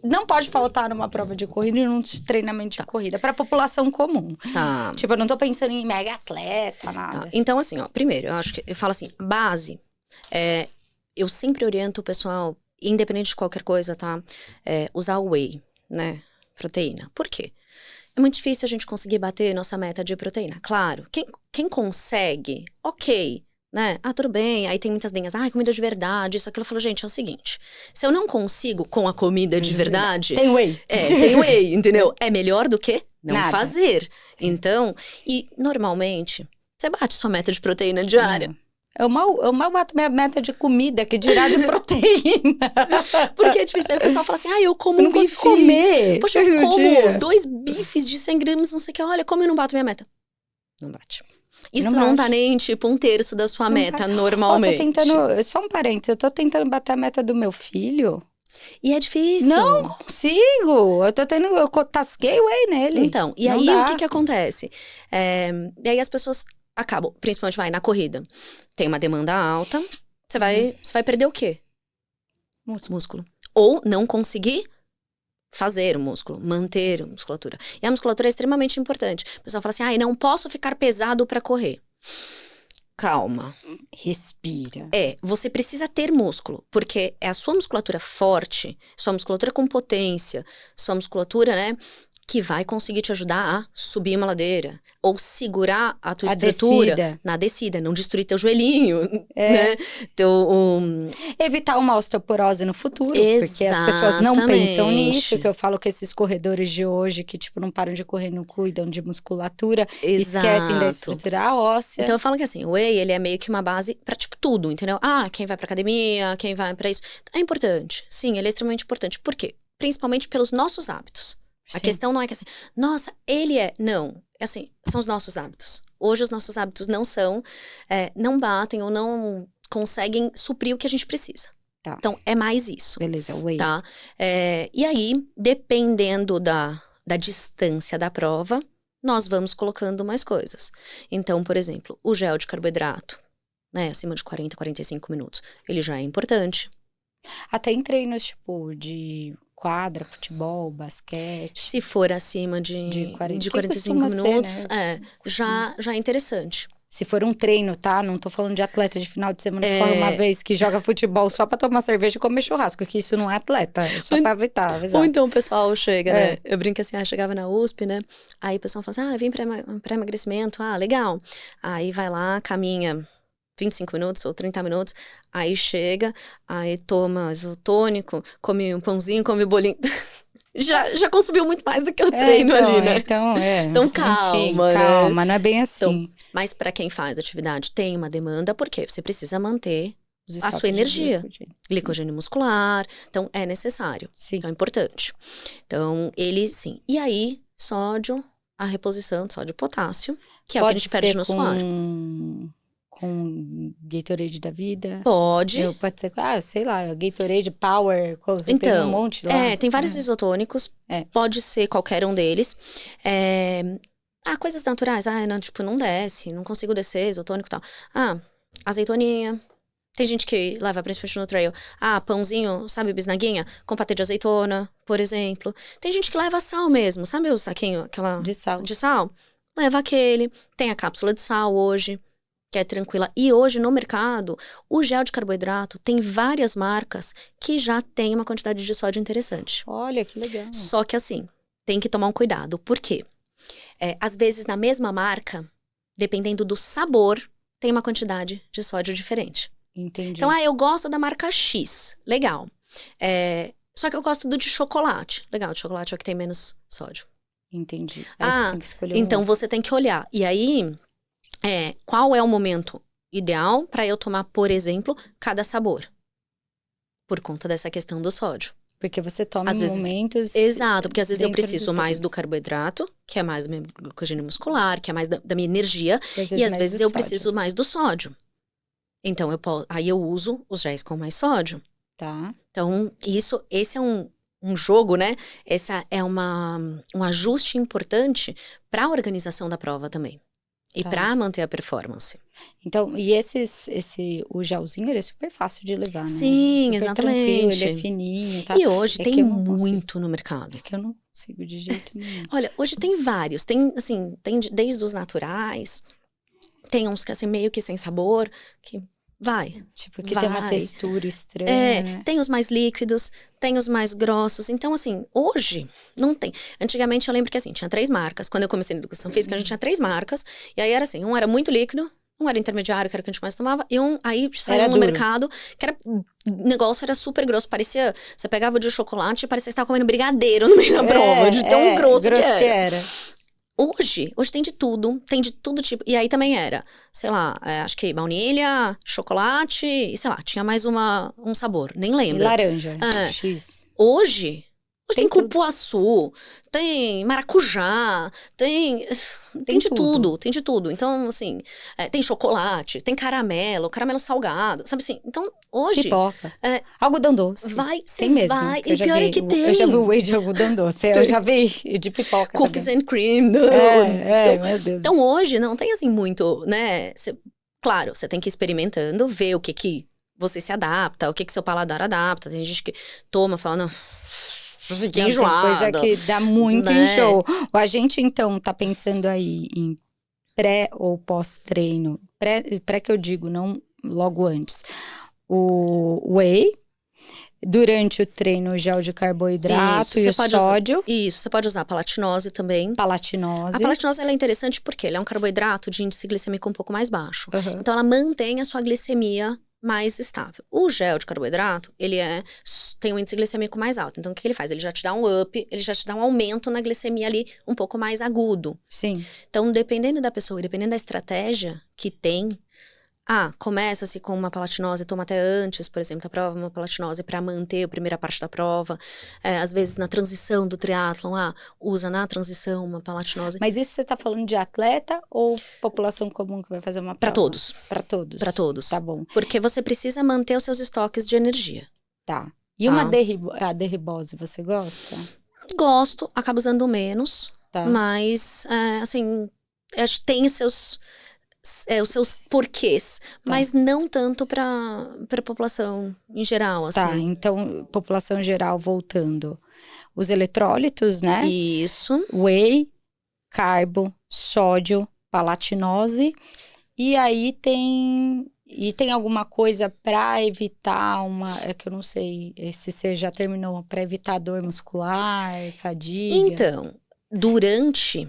não pode faltar numa prova de corrida e num treinamento de corrida. Pra população comum. Tá. Tipo, eu não tô pensando em mega atleta, nada. Tá. Então, assim, primeiro, eu falo assim, base, eu sempre oriento o pessoal, independente de qualquer coisa, tá? Usar o whey, né? Proteína. Por quê? É muito difícil a gente conseguir bater nossa meta de proteína. Claro, quem consegue, ok, né? Ah, tudo bem, aí tem muitas linhas. Ah, comida de verdade, isso, aquilo. Eu falo, gente, é o seguinte, se eu não consigo com a comida de verdade... Tem whey. Tem whey, entendeu? É melhor do que não Nada. fazer. Então, e normalmente, você bate sua meta de proteína diária. Não. Eu mal bato minha meta de comida, que dirá de proteína. Porque é difícil. Aí o pessoal fala assim, eu como Eu não um bife. consigo comer. Poxa, eu no como dia. 2 bifes de 100 gramas, não sei o que. Olha, como eu não bato minha meta? Não bate. Isso Não não dá bate. nem, tipo, 1/3 da sua Não meta, bate. normalmente. Tô tentando, só um parênteses, eu tô tentando bater a meta do meu filho. E é difícil. Não consigo. Eu tasquei o whey nele. Então, e Não aí dá. o que acontece? E aí as pessoas acabam, principalmente vai na corrida. Tem uma demanda alta, você vai perder o quê? Músculo. Ou não conseguir fazer o músculo, manter a musculatura. E a musculatura é extremamente importante. O pessoal fala assim, não posso ficar pesado pra correr. Calma. Respira. Você precisa ter músculo, porque é a sua musculatura forte, sua musculatura com potência, sua musculatura, né, que vai conseguir te ajudar a subir uma ladeira, ou segurar a tua estrutura Descida. na descida, não destruir teu joelhinho, né, Evitar uma osteoporose no futuro, porque as pessoas não pensam nisso, que eu falo que esses corredores de hoje, que tipo, não param de correr, não cuidam de musculatura, esquecem da estrutura óssea. Então eu falo que assim, o whey, ele é meio que uma base pra, tipo, tudo, entendeu? Quem vai pra academia, quem vai pra isso, é importante, sim, ele é extremamente importante. Por quê? Principalmente pelos nossos hábitos. Sim. A questão não é que assim, nossa, ele é... Não, é assim, são os nossos hábitos. Hoje os nossos hábitos não são, não batem ou não conseguem suprir o que a gente precisa. Tá. Então, é mais isso. Beleza, whey. Tá? E aí, dependendo da distância da prova, nós vamos colocando mais coisas. Então, por exemplo, o gel de carboidrato, né, acima de 40, 45 minutos, ele já é importante. Até em treinos, tipo, de quadra, futebol, basquete. Se for acima de 45 minutos, ser, né? já é interessante. Se for um treino, tá? Não tô falando de atleta de final de semana que corre uma vez, que joga futebol só pra tomar cerveja e comer churrasco, que isso não é atleta, é só pra evitar. Ou então o pessoal chega, né? Eu brinco assim, chegava na USP, né? Aí o pessoal fala assim, vem pra emagrecimento, legal. Aí vai lá, caminha 25 minutos ou 30 minutos, aí chega, aí toma isotônico, come um pãozinho, come bolinho. Já consumiu muito mais do que o treino ali, né? Então calma, enfim, né? Calma, não é bem assim. Então, mas para quem faz atividade, tem uma demanda, porque você precisa manter a sua energia. Glicogênio muscular, então é necessário. Sim. Então é importante. Então, ele, sim. E aí, sódio, a reposição de sódio e potássio, que é o que a gente perde no suor. Com Gatorade da vida? Pode. Pode ser, sei lá, Gatorade Power, então, tem um monte lá. Tem vários isotônicos, pode ser qualquer um deles. Coisas naturais, não, tipo, não desce, não consigo descer, isotônico e tal. Azeitoninha. Tem gente que leva, principalmente no trail, pãozinho, sabe, bisnaguinha, com patê de azeitona, por exemplo. Tem gente que leva sal mesmo, sabe o saquinho, aquela... De sal? Leva aquele. Tem a cápsula de sal hoje, que é tranquila. E hoje, no mercado, o gel de carboidrato tem várias marcas que já tem uma quantidade de sódio interessante. Olha, que legal. Só que assim, tem que tomar um cuidado. Por quê? Às vezes, na mesma marca, dependendo do sabor, tem uma quantidade de sódio diferente. Entendi. Então, eu gosto da marca X. Legal. Só que eu gosto do de chocolate. Legal, de chocolate é o que tem menos sódio. Entendi. Aí você tem que escolher então você tem que olhar. E aí... qual é o momento ideal para eu tomar, por exemplo, cada sabor? Por conta dessa questão do sódio. Porque você toma em momentos... Exato, porque às vezes eu preciso mais do carboidrato, que é mais do meu glicogênio muscular, que é mais da minha energia, e às vezes eu preciso mais do sódio. Então, aí eu uso os géis com mais sódio. Tá. Então, esse é um jogo, né? Esse é um ajuste importante para a organização da prova também. E pra manter a performance. Então, e o gelzinho, ele é super fácil de levar, né? Sim, super exatamente. Tranquilo, ele é fininho, tá? E hoje tem muito no mercado. É que eu não consigo de jeito nenhum. Olha, hoje tem vários. Tem, assim, tem desde os naturais. Tem uns que, assim, meio que sem sabor, que Vai. Tipo, que tem uma Vai. textura estranha, É, né? tem os mais líquidos, tem os mais grossos. Então, assim, hoje não tem. Antigamente eu lembro que assim, tinha 3 marcas. Quando eu comecei na educação física, a gente tinha 3 marcas. E aí era assim, um era muito líquido, um era intermediário, que era o que a gente mais tomava, e um aí saiu Era no duro. mercado, que era. O negócio era super grosso. Parecia. Você pegava o de chocolate e parecia que você estava comendo brigadeiro no meio da prova, de tão grosso que era. Hoje tem de tudo tipo. E aí também era, sei lá, acho que baunilha, chocolate, e sei lá, tinha mais um sabor, nem E lembro. laranja, É. X. Hoje tem tudo. cupuaçu, tem maracujá, tem de tudo, tem de tudo. Então, assim, tem chocolate, tem caramelo salgado, sabe assim? Então, hoje... Pipoca. Algodão doce. Você Tem mesmo. vai, que eu e já pior vi, é que tem. Eu já vi o whey de algodão doce. Eu já vi de pipoca Cookies também. and cream. Meu Deus. Então, hoje não tem assim muito, né? Claro, você tem que ir experimentando, ver o que você se adapta, o que seu paladar adapta. Tem gente que toma, fala, não, fiquei enjoada. Tem coisa que dá muito né? enjoo. A gente, então, tá pensando aí em pré ou pós-treino. Pré que eu digo, não logo antes. O whey. Durante o treino, o gel de carboidrato e o sódio. Isso, você pode usar palatinose também. Palatinose. A palatinose ela é interessante porque ele é um carboidrato de índice glicêmico um pouco mais baixo. Uhum. Então, ela mantém a sua glicemia mais estável. O gel de carboidrato, ele tem um índice glicêmico mais alto. Então, o que ele faz? Ele já te dá um up, ele já te dá um aumento na glicemia ali um pouco mais agudo. Sim. Então, dependendo da pessoa e dependendo da estratégia que tem, começa-se com uma palatinose, toma até antes, por exemplo, da prova, uma palatinose para manter a primeira parte da prova. Às vezes, na transição do triatlon, usa na transição uma palatinose. Mas isso você tá falando de atleta ou população comum que vai fazer uma prova? Para todos. Para todos. Para todos. Tá bom. Porque você precisa manter os seus estoques de energia. Tá. E uma derribose, você gosta? Gosto, acabo usando menos. Tá. Mas, assim, acho que tem os seus porquês, mas não tanto para a população em geral, assim. Tá, então, população geral voltando. Os eletrólitos, né? Isso. Whey, carbo, sódio, palatinose. E aí tem alguma coisa para evitar é que eu não sei se você já terminou, para evitar dor muscular, fadiga? Então, durante...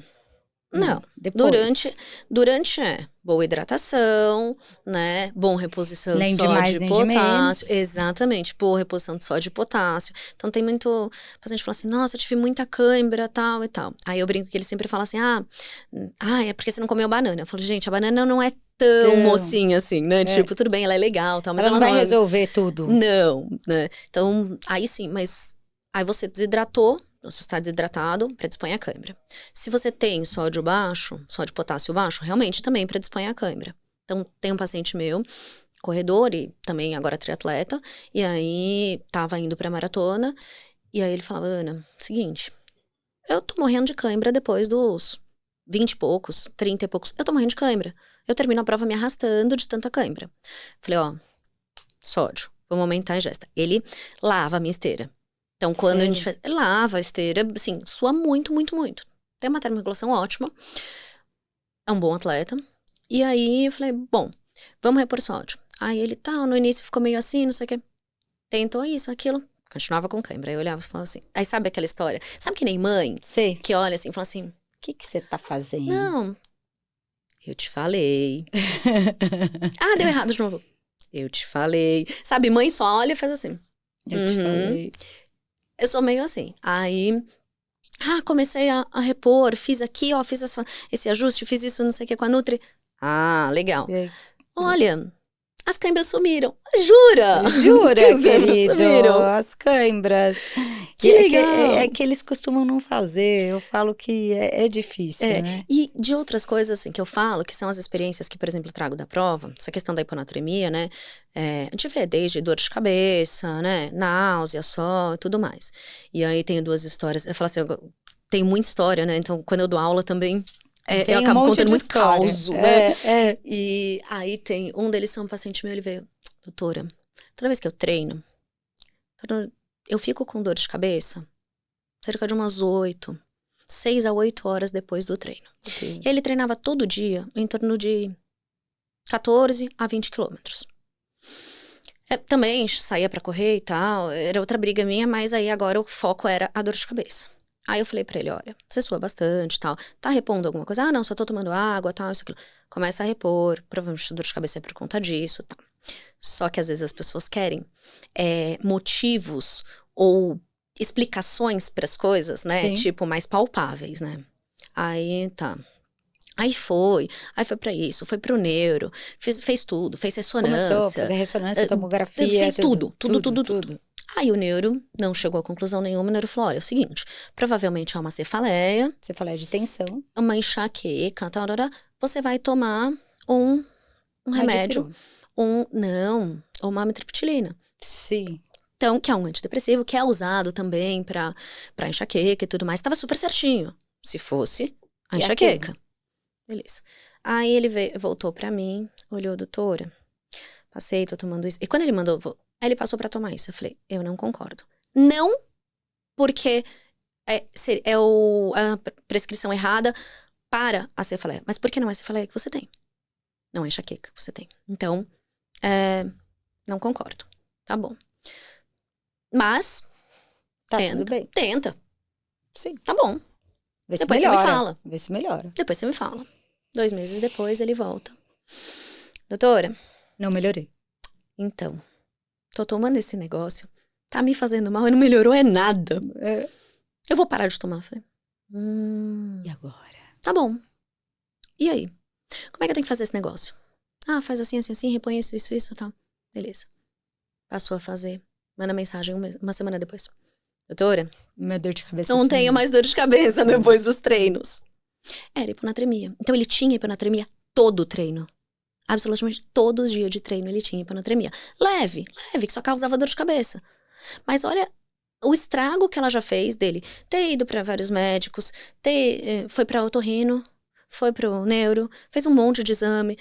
Não, depois. Durante boa hidratação, né? Bom reposição nem de sódio mais, e nem potássio. De menos. Exatamente, boa reposição de sódio e potássio. Então tem muito. O paciente fala assim, nossa, eu tive muita cãibra, tal e tal. Aí eu brinco que ele sempre fala assim: é porque você não comeu banana. Eu falo, gente, a banana não é tão mocinha assim, né? Tipo, tudo bem, ela é legal, tal, mas ela não vai resolver tudo. Não, né? Então, aí sim, mas aí você desidratou. Você está desidratado, predispõe à cãibra. Se você tem sódio baixo, sódio e potássio baixo, realmente também predispõe à cãibra. Então, tem um paciente meu, corredor e também agora triatleta, e aí tava indo pra maratona, e aí ele falava, Ana, seguinte, eu tô morrendo de cãibra depois dos 20 e poucos, 30 e poucos, eu tô morrendo de cãibra. Eu termino a prova me arrastando de tanta cãibra. Falei, sódio, vamos aumentar a ingesta. Ele lava a minha esteira. Então, quando a gente lava a esteira, assim, sua muito, muito, muito. Tem uma termorregulação ótima. É um bom atleta. E aí, eu falei, bom, vamos repor sódio. Aí ele, no início ficou meio assim, não sei o quê. Tentou isso, aquilo. Continuava com cãibra. Aí eu olhava e falava assim. Aí sabe aquela história? Sabe que nem mãe? Sei. Que olha assim e fala assim, o que você tá fazendo? Não, eu te falei. Deu errado de novo. Eu te falei. Sabe, mãe só olha e faz assim. Eu te falei. Eu sou meio assim. Aí, comecei a repor, fiz aqui, fiz esse ajuste, fiz isso, não sei o que, com a Nutri. Legal. Olha, as cãibras sumiram. Jura? Jura, querido? Sumiram. As cãibras. Que legal. É que eles costumam não fazer. Eu falo que é difícil, né? E de outras coisas, assim, que eu falo, que são as experiências que, por exemplo, eu trago da prova, essa questão da hiponatremia, né? A gente vê desde dor de cabeça, né? Náusea só e tudo mais. E aí tenho 2 histórias. Eu falo assim, tem muita história, né? Então, quando eu dou aula também, eu acabo contando muito caos, né? E aí tem, um deles são um paciente meu, ele veio, doutora, toda vez que eu treino, eu fico com dor de cabeça cerca de umas 6 a 8 horas depois do treino. E ele treinava todo dia em torno de 14 a 20 quilômetros. Também saía pra correr e tal, era outra briga minha, mas aí agora o foco era a dor de cabeça. Aí eu falei pra ele, olha, você sua bastante e tal, tá repondo alguma coisa? Ah, não, só tô tomando água, tal, isso, aquilo. Começa a repor, provavelmente a dor de cabeça é por conta disso, tal. Só que às vezes as pessoas querem motivos ou explicações pras coisas, né? Sim. Tipo, mais palpáveis, né? Aí, tá. Aí foi pra isso, foi pro neuro, fez tudo, fez Começou a ressonância, fazer ressonância, tomografia, fez tudo. Aí o neuro não chegou a conclusão nenhuma, o neuro falou, olha, é o seguinte, provavelmente é uma cefaleia, Você falou de tensão. uma enxaqueca, tarará, você vai tomar um remédio, uma amitriptilina. Sim. Então, que é um antidepressivo, que é usado também pra enxaqueca e tudo mais. Tava super certinho, se fosse a enxaqueca. Beleza. Aí ele voltou pra mim, olhou, doutora, passei, tô tomando isso. E quando ele mandou, aí ele passou pra tomar isso. Eu falei, eu não concordo. Não porque a prescrição errada para a cefaleia. Mas por que não é cefaleia que você tem? Não é enxaqueca que você tem. Então, não concordo. Tá bom. Mas, Tá tudo bem. Tenta. Sim. Tá bom. Vê se Depois melhora. você me fala. Vê se melhora. Depois você me fala. 2 meses depois, ele volta. Doutora? Não melhorei. Então, tô tomando esse negócio, tá me fazendo mal e não melhorou nada. Eu vou parar de tomar. Eu falei, E agora? Tá bom. E aí? Como é que eu tenho que fazer esse negócio? Ah, faz assim, assim, assim, repõe isso, tal. Beleza. Passou a fazer. Manda mensagem uma semana depois. Doutora? Minha dor de cabeça. Não tenho mais dor de cabeça depois dos treinos. Era hiponatremia. Então ele tinha hiponatremia todo o treino. Absolutamente todos os dias de treino ele tinha hiponatremia. Leve, que só causava dor de cabeça. Mas olha o estrago que ela já fez dele. Ter ido para vários médicos, foi para otorrino, foi pro neuro, fez um monte de exame,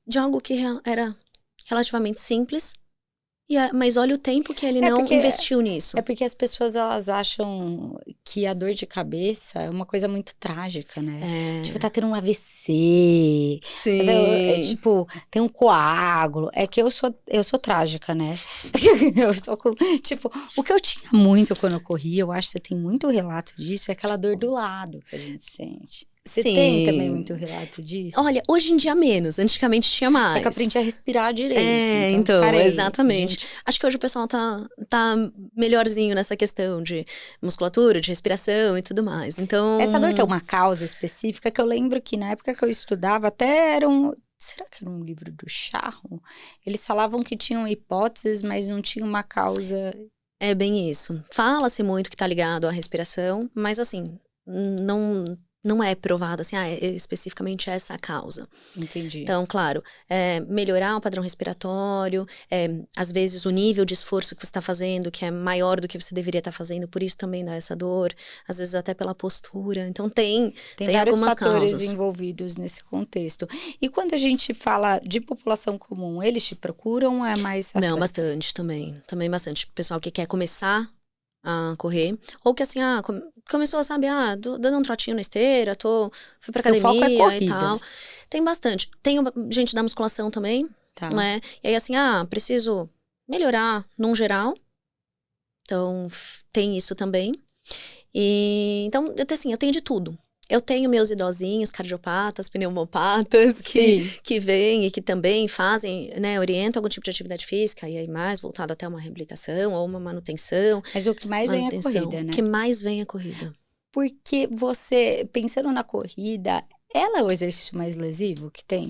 de algo que era relativamente simples. Mas olha o tempo que ele não investiu nisso. É porque as pessoas, elas acham que a dor de cabeça é uma coisa muito trágica, né? Tipo, tá tendo um AVC. Sim. Tipo, tem um coágulo. É que eu sou trágica, né? Eu sou tipo, o que eu tinha muito quando eu corria, eu acho que você tem muito relato disso, é aquela dor do lado que a gente sente. Você tem também muito relato disso? Olha, hoje em dia menos. Antigamente tinha mais. É que eu aprendi a respirar direito. Então exatamente. Gente... Acho que hoje o pessoal tá melhorzinho nessa questão de musculatura, de respiração e tudo mais. Então... Essa dor tem uma causa específica que eu lembro que na época que eu estudava até era Será que era um livro do Charro? Eles falavam que tinham hipóteses, mas não tinha uma causa... É bem isso. Fala-se muito que tá ligado à respiração, mas assim, não é provado assim, especificamente essa a causa. Entendi. Então, claro, melhorar o padrão respiratório, às vezes o nível de esforço que você está fazendo, que é maior do que você deveria estar fazendo, por isso também dá essa dor, às vezes até pela postura. Então, tem vários algumas fatores causas envolvidos nesse contexto. E quando a gente fala de população comum, eles te procuram ou é mais atleta? Não, bastante também. Também bastante. Pessoal que quer começar a correr, ou que assim, começou, sabe, dando um trotinho na esteira, fui pra academia foco é corrida. E tal. Tem bastante. Tem gente da musculação também, né? E aí assim, preciso melhorar num geral. Então, tem isso também. E, então, assim, eu tenho de tudo. Eu tenho meus idosinhos, cardiopatas, pneumopatas, que vêm e que também fazem, né, orientam algum tipo de atividade física, e aí mais voltado até uma reabilitação ou uma manutenção. Mas o que mais vem é a corrida, né? O que mais vem é a corrida. Porque você, pensando na corrida, ela é o exercício mais lesivo que tem?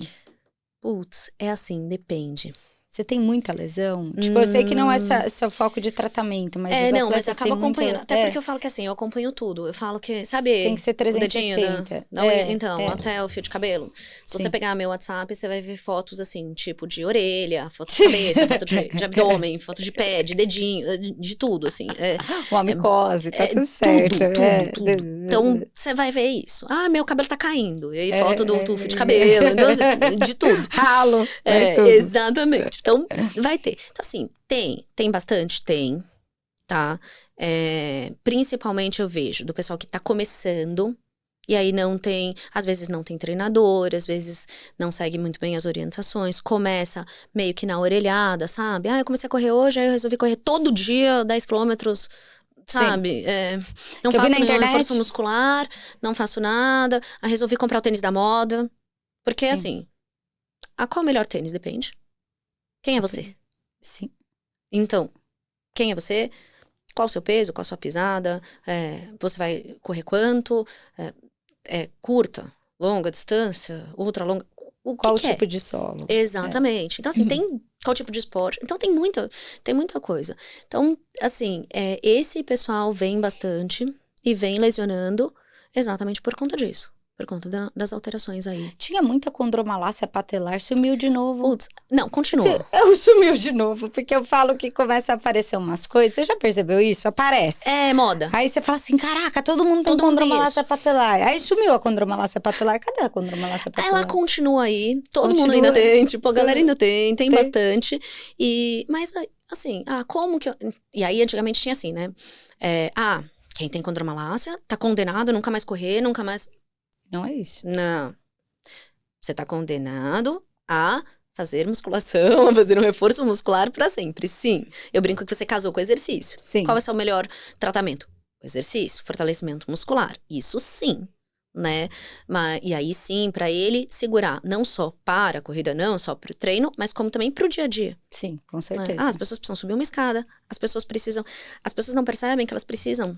Putz, é assim, depende. Você tem muita lesão? Tipo, eu sei que não é seu foco de tratamento, mas os atletas mas acaba acompanhando. Muito... Até porque eu falo que assim, eu acompanho tudo. Eu falo que, sabe... Tem que ser 360. Então, até o fio de cabelo. Se você pegar meu WhatsApp, você vai ver fotos assim, tipo de orelha, foto de cabeça, foto de abdômen, foto de pé, de dedinho, de tudo, assim. Uma micose, tá tudo certo. Tudo. Então, você vai ver isso. Meu cabelo tá caindo. E aí, foto do fio de cabelo. Então, assim, de tudo. Ralo. Tudo. Exatamente. Então, vai ter. Então, assim, tem bastante? Tem, tá? Principalmente eu vejo do pessoal que tá começando, E aí não tem, às vezes não tem treinador, às vezes não segue muito bem as orientações, começa meio que na orelhada, sabe? Eu comecei a correr hoje, aí eu resolvi correr todo dia 10 quilômetros, sabe? Não Que eu vi faço na nenhuma internet. reforço muscular, não faço nada, aí resolvi comprar o tênis da moda. Porque, Sim. assim, qual é o melhor tênis? Depende. Quem é você? Sim. Então, quem é você? Qual o seu peso? Qual a sua pisada? Você vai correr quanto? Curta, longa distância, ultra longa? O Qual o que é? tipo de solo? Exatamente. Então, assim, tem qual tipo de esporte? Então, tem muita coisa. Então, assim, esse pessoal vem bastante e vem lesionando exatamente por conta disso. Por conta das alterações aí. Tinha muita condromalácia patelar, sumiu de novo. Putz, não, continua. Sumiu de novo, porque eu falo que começa a aparecer umas coisas. Você já percebeu isso? Aparece. É moda. Aí você fala assim, caraca, todo mundo tem condromalácia patelar. Aí sumiu a condromalácia patelar. Cadê a condromalácia patelar? Ela continua aí, todo mundo ainda tem, tipo, a galera ainda tem bastante. Mas, assim, como que... E aí, antigamente tinha assim, né? Quem tem condromalácia tá condenado a nunca mais correr, nunca mais... Não é isso. Não. Você tá condenado a fazer musculação, a fazer um reforço muscular pra sempre, sim. Eu brinco que você casou com o exercício. Sim. Qual é o seu melhor tratamento? O exercício, fortalecimento muscular. Isso sim, né? E aí sim, pra ele segurar, não só para a corrida, não só pro treino, mas como também pro dia a dia. Sim, com certeza. As pessoas precisam subir uma escada, as pessoas não percebem que elas precisam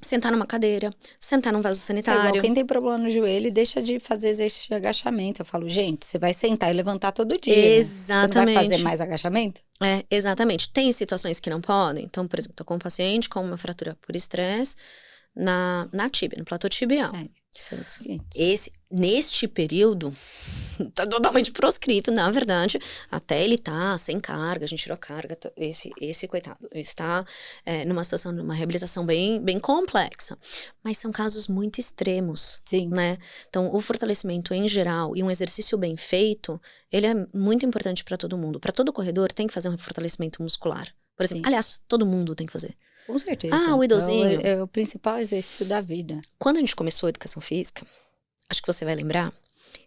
sentar numa cadeira, sentar num vaso sanitário. Igual quem tem problema no joelho, deixa de fazer exercício de agachamento. Eu falo, gente, você vai sentar e levantar todo dia. Exatamente. Você não vai fazer mais agachamento? Exatamente. Tem situações que não podem. Então, por exemplo, tô com um paciente com uma fratura por estresse na tíbia, no platô tibial. Isso é o seguinte. Neste período, tá totalmente proscrito, na verdade, até ele tá sem carga, a gente tirou a carga, esse coitado, está numa situação, numa reabilitação bem, bem complexa, mas são casos muito extremos, Sim. Né? Então, o fortalecimento em geral e um exercício bem feito, ele é muito importante para todo mundo. Para todo corredor tem que fazer um fortalecimento muscular. Por exemplo, aliás, todo mundo tem que fazer. Com certeza. O idosinho. É o principal exercício da vida. Quando a gente começou a educação física, acho que você vai lembrar,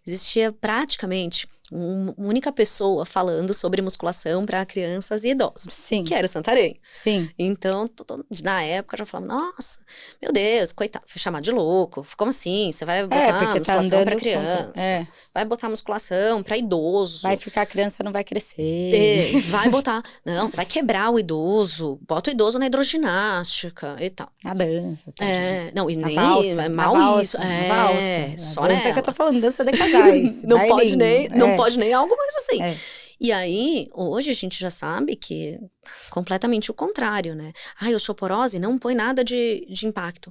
existia praticamente uma única pessoa falando sobre musculação para crianças e idosos. Sim. Que era o Santarém. Sim. Então, na época, já falava, nossa, meu Deus, coitado, foi chamado de louco. Como assim? Você vai botar musculação para criança. Vai botar musculação para idoso. Vai ficar, a criança não vai crescer. Vai botar. Não, você vai quebrar o idoso. Bota o idoso na hidroginástica e tal. Na dança. Tá, não, e nem valsa, é mal valsa, isso. Valsa. Só dança nela. Que eu tô falando, dança de casais. Não pode nem algo mais assim. E aí, hoje a gente já sabe que é completamente o contrário, né? Osteoporose, não põe nada de impacto.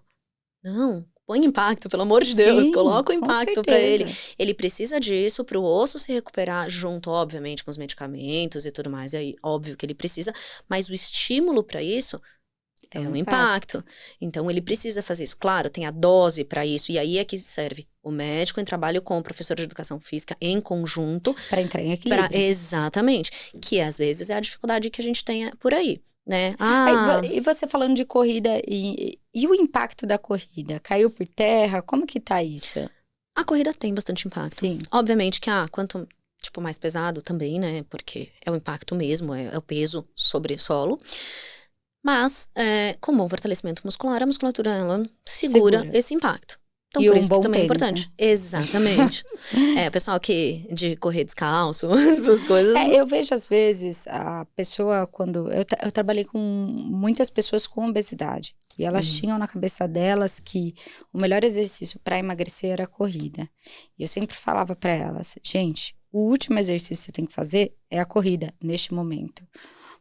Não, põe impacto, pelo amor de Deus. Coloca o impacto pra ele. Ele precisa disso pro osso se recuperar junto, obviamente, com os medicamentos e tudo mais. E aí, óbvio que ele precisa, mas o estímulo pra isso é um impacto. Então, ele precisa fazer isso. Claro, tem a dose para isso. E aí é que serve o médico em trabalho com o professor de educação física em conjunto. Para entrar em equilíbrio. Exatamente. Que às vezes é a dificuldade que a gente tem por aí, né? E você falando de corrida, e o impacto da corrida? Caiu por terra? Como que tá isso? A corrida tem bastante impacto. Sim. Obviamente que, quanto mais pesado também, né? Porque é o impacto mesmo, é o peso sobre solo. Mas, com bom fortalecimento muscular, a musculatura, ela segura esse impacto. Então, por isso que também é importante. Né? Exatamente. O pessoal de correr descalço, essas coisas. Eu vejo, às vezes, a pessoa, quando... Eu trabalhei com muitas pessoas com obesidade. E elas tinham na cabeça delas que o melhor exercício para emagrecer era a corrida. E eu sempre falava para elas, gente, o último exercício que você tem que fazer é a corrida, neste momento.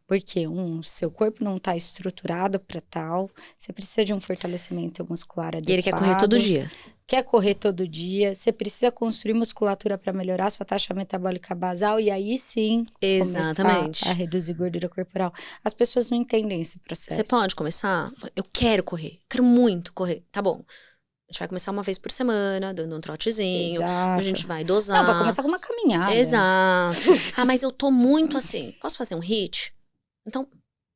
Porque, seu corpo não está estruturado para tal, você precisa de um fortalecimento muscular adequado. E ele quer correr todo dia. Quer correr todo dia, você precisa construir musculatura para melhorar sua taxa metabólica basal e aí sim começar a reduzir gordura corporal. As pessoas não entendem esse processo. Você pode começar, eu quero correr, quero muito correr, tá bom. A gente vai começar uma vez por semana, dando um trotezinho. Exato. A gente vai dosar. Não, vai começar com uma caminhada. Exato. Mas eu tô muito assim, posso fazer um HIIT? Então,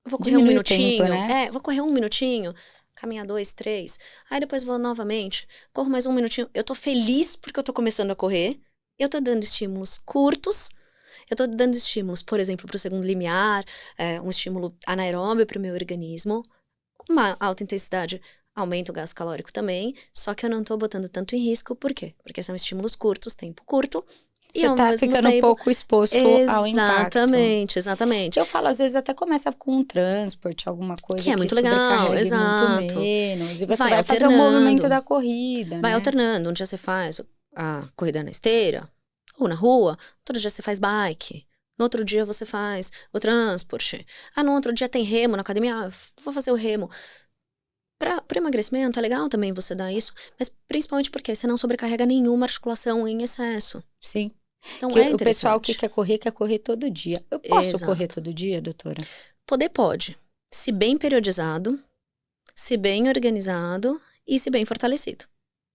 eu vou correr um minutinho. Tempo, né? Vou correr um minutinho. caminhar 2, 3. Aí depois vou novamente, corro mais 1 minutinho. Eu tô feliz porque eu tô começando a correr. Eu tô dando estímulos curtos. Eu tô dando estímulos, por exemplo, pro segundo limiar, um estímulo anaeróbio pro meu organismo. Uma alta intensidade aumenta o gasto calórico também, só que eu não tô botando tanto em risco. Por quê? Porque são estímulos curtos, tempo curto. E Você tá ficando um pouco exposto ao impacto. Exatamente. Eu falo, às vezes até começa com um transporte, alguma coisa que é muito legal, sobrecarregue exato. muito menos. E você Vai vai fazer o movimento da corrida, vai né? alternando. Um dia você faz a corrida na esteira, ou na rua. Outro dia você faz bike. No outro dia você faz o transporte. No outro dia tem remo na academia. Vou fazer o remo. Para emagrecimento é legal também você dar isso, mas principalmente porque você não sobrecarrega nenhuma articulação em excesso. Sim. Então que é o pessoal que quer correr todo dia. Eu posso correr todo dia, doutora? Poder pode. Se bem periodizado, se bem organizado e se bem fortalecido.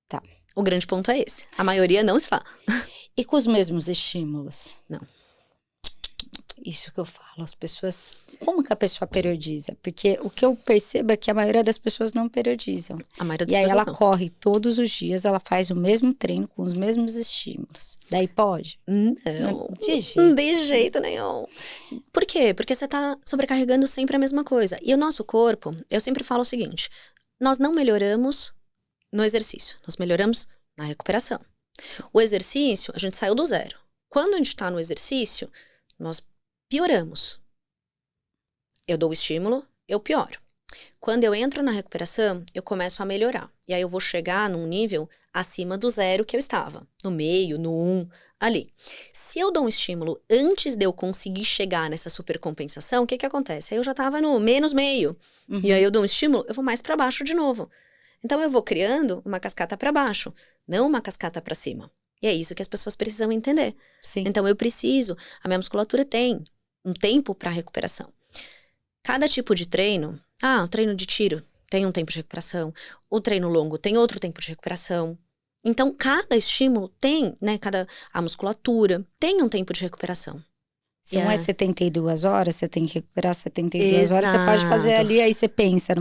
Tá. O grande ponto é esse. A maioria não está. E com os mesmos estímulos? Não. Isso que eu falo, as pessoas... Como que a pessoa periodiza? Porque o que eu percebo é que a maioria das pessoas não periodizam. A maioria das pessoas não. E aí ela corre todos os dias, ela faz o mesmo treino com os mesmos estímulos. Daí pode? Não. De jeito nenhum. Por quê? Porque você tá sobrecarregando sempre a mesma coisa. E o nosso corpo, eu sempre falo o seguinte, nós não melhoramos no exercício, nós melhoramos na recuperação. Sim. O exercício, a gente saiu do zero. Quando a gente tá no exercício, nós pioramos. Eu dou o estímulo, eu pioro. Quando eu entro na recuperação, eu começo a melhorar. E aí eu vou chegar num nível acima do zero que eu estava. No meio, no 1, ali. Se eu dou um estímulo antes de eu conseguir chegar nessa supercompensação, o que acontece? Aí eu já estava no menos meio. Uhum. E aí eu dou um estímulo, eu vou mais para baixo de novo. Então eu vou criando uma cascata para baixo, não uma cascata para cima. E é isso que as pessoas precisam entender. Sim. Então eu preciso, a minha musculatura tem um tempo para recuperação. Cada tipo de treino, o treino de tiro tem um tempo de recuperação, o treino longo tem outro tempo de recuperação. Então, cada estímulo tem, né, a musculatura tem um tempo de recuperação. Se um é 72 horas, você tem que recuperar 72 horas, você pode fazer ali, aí você pensa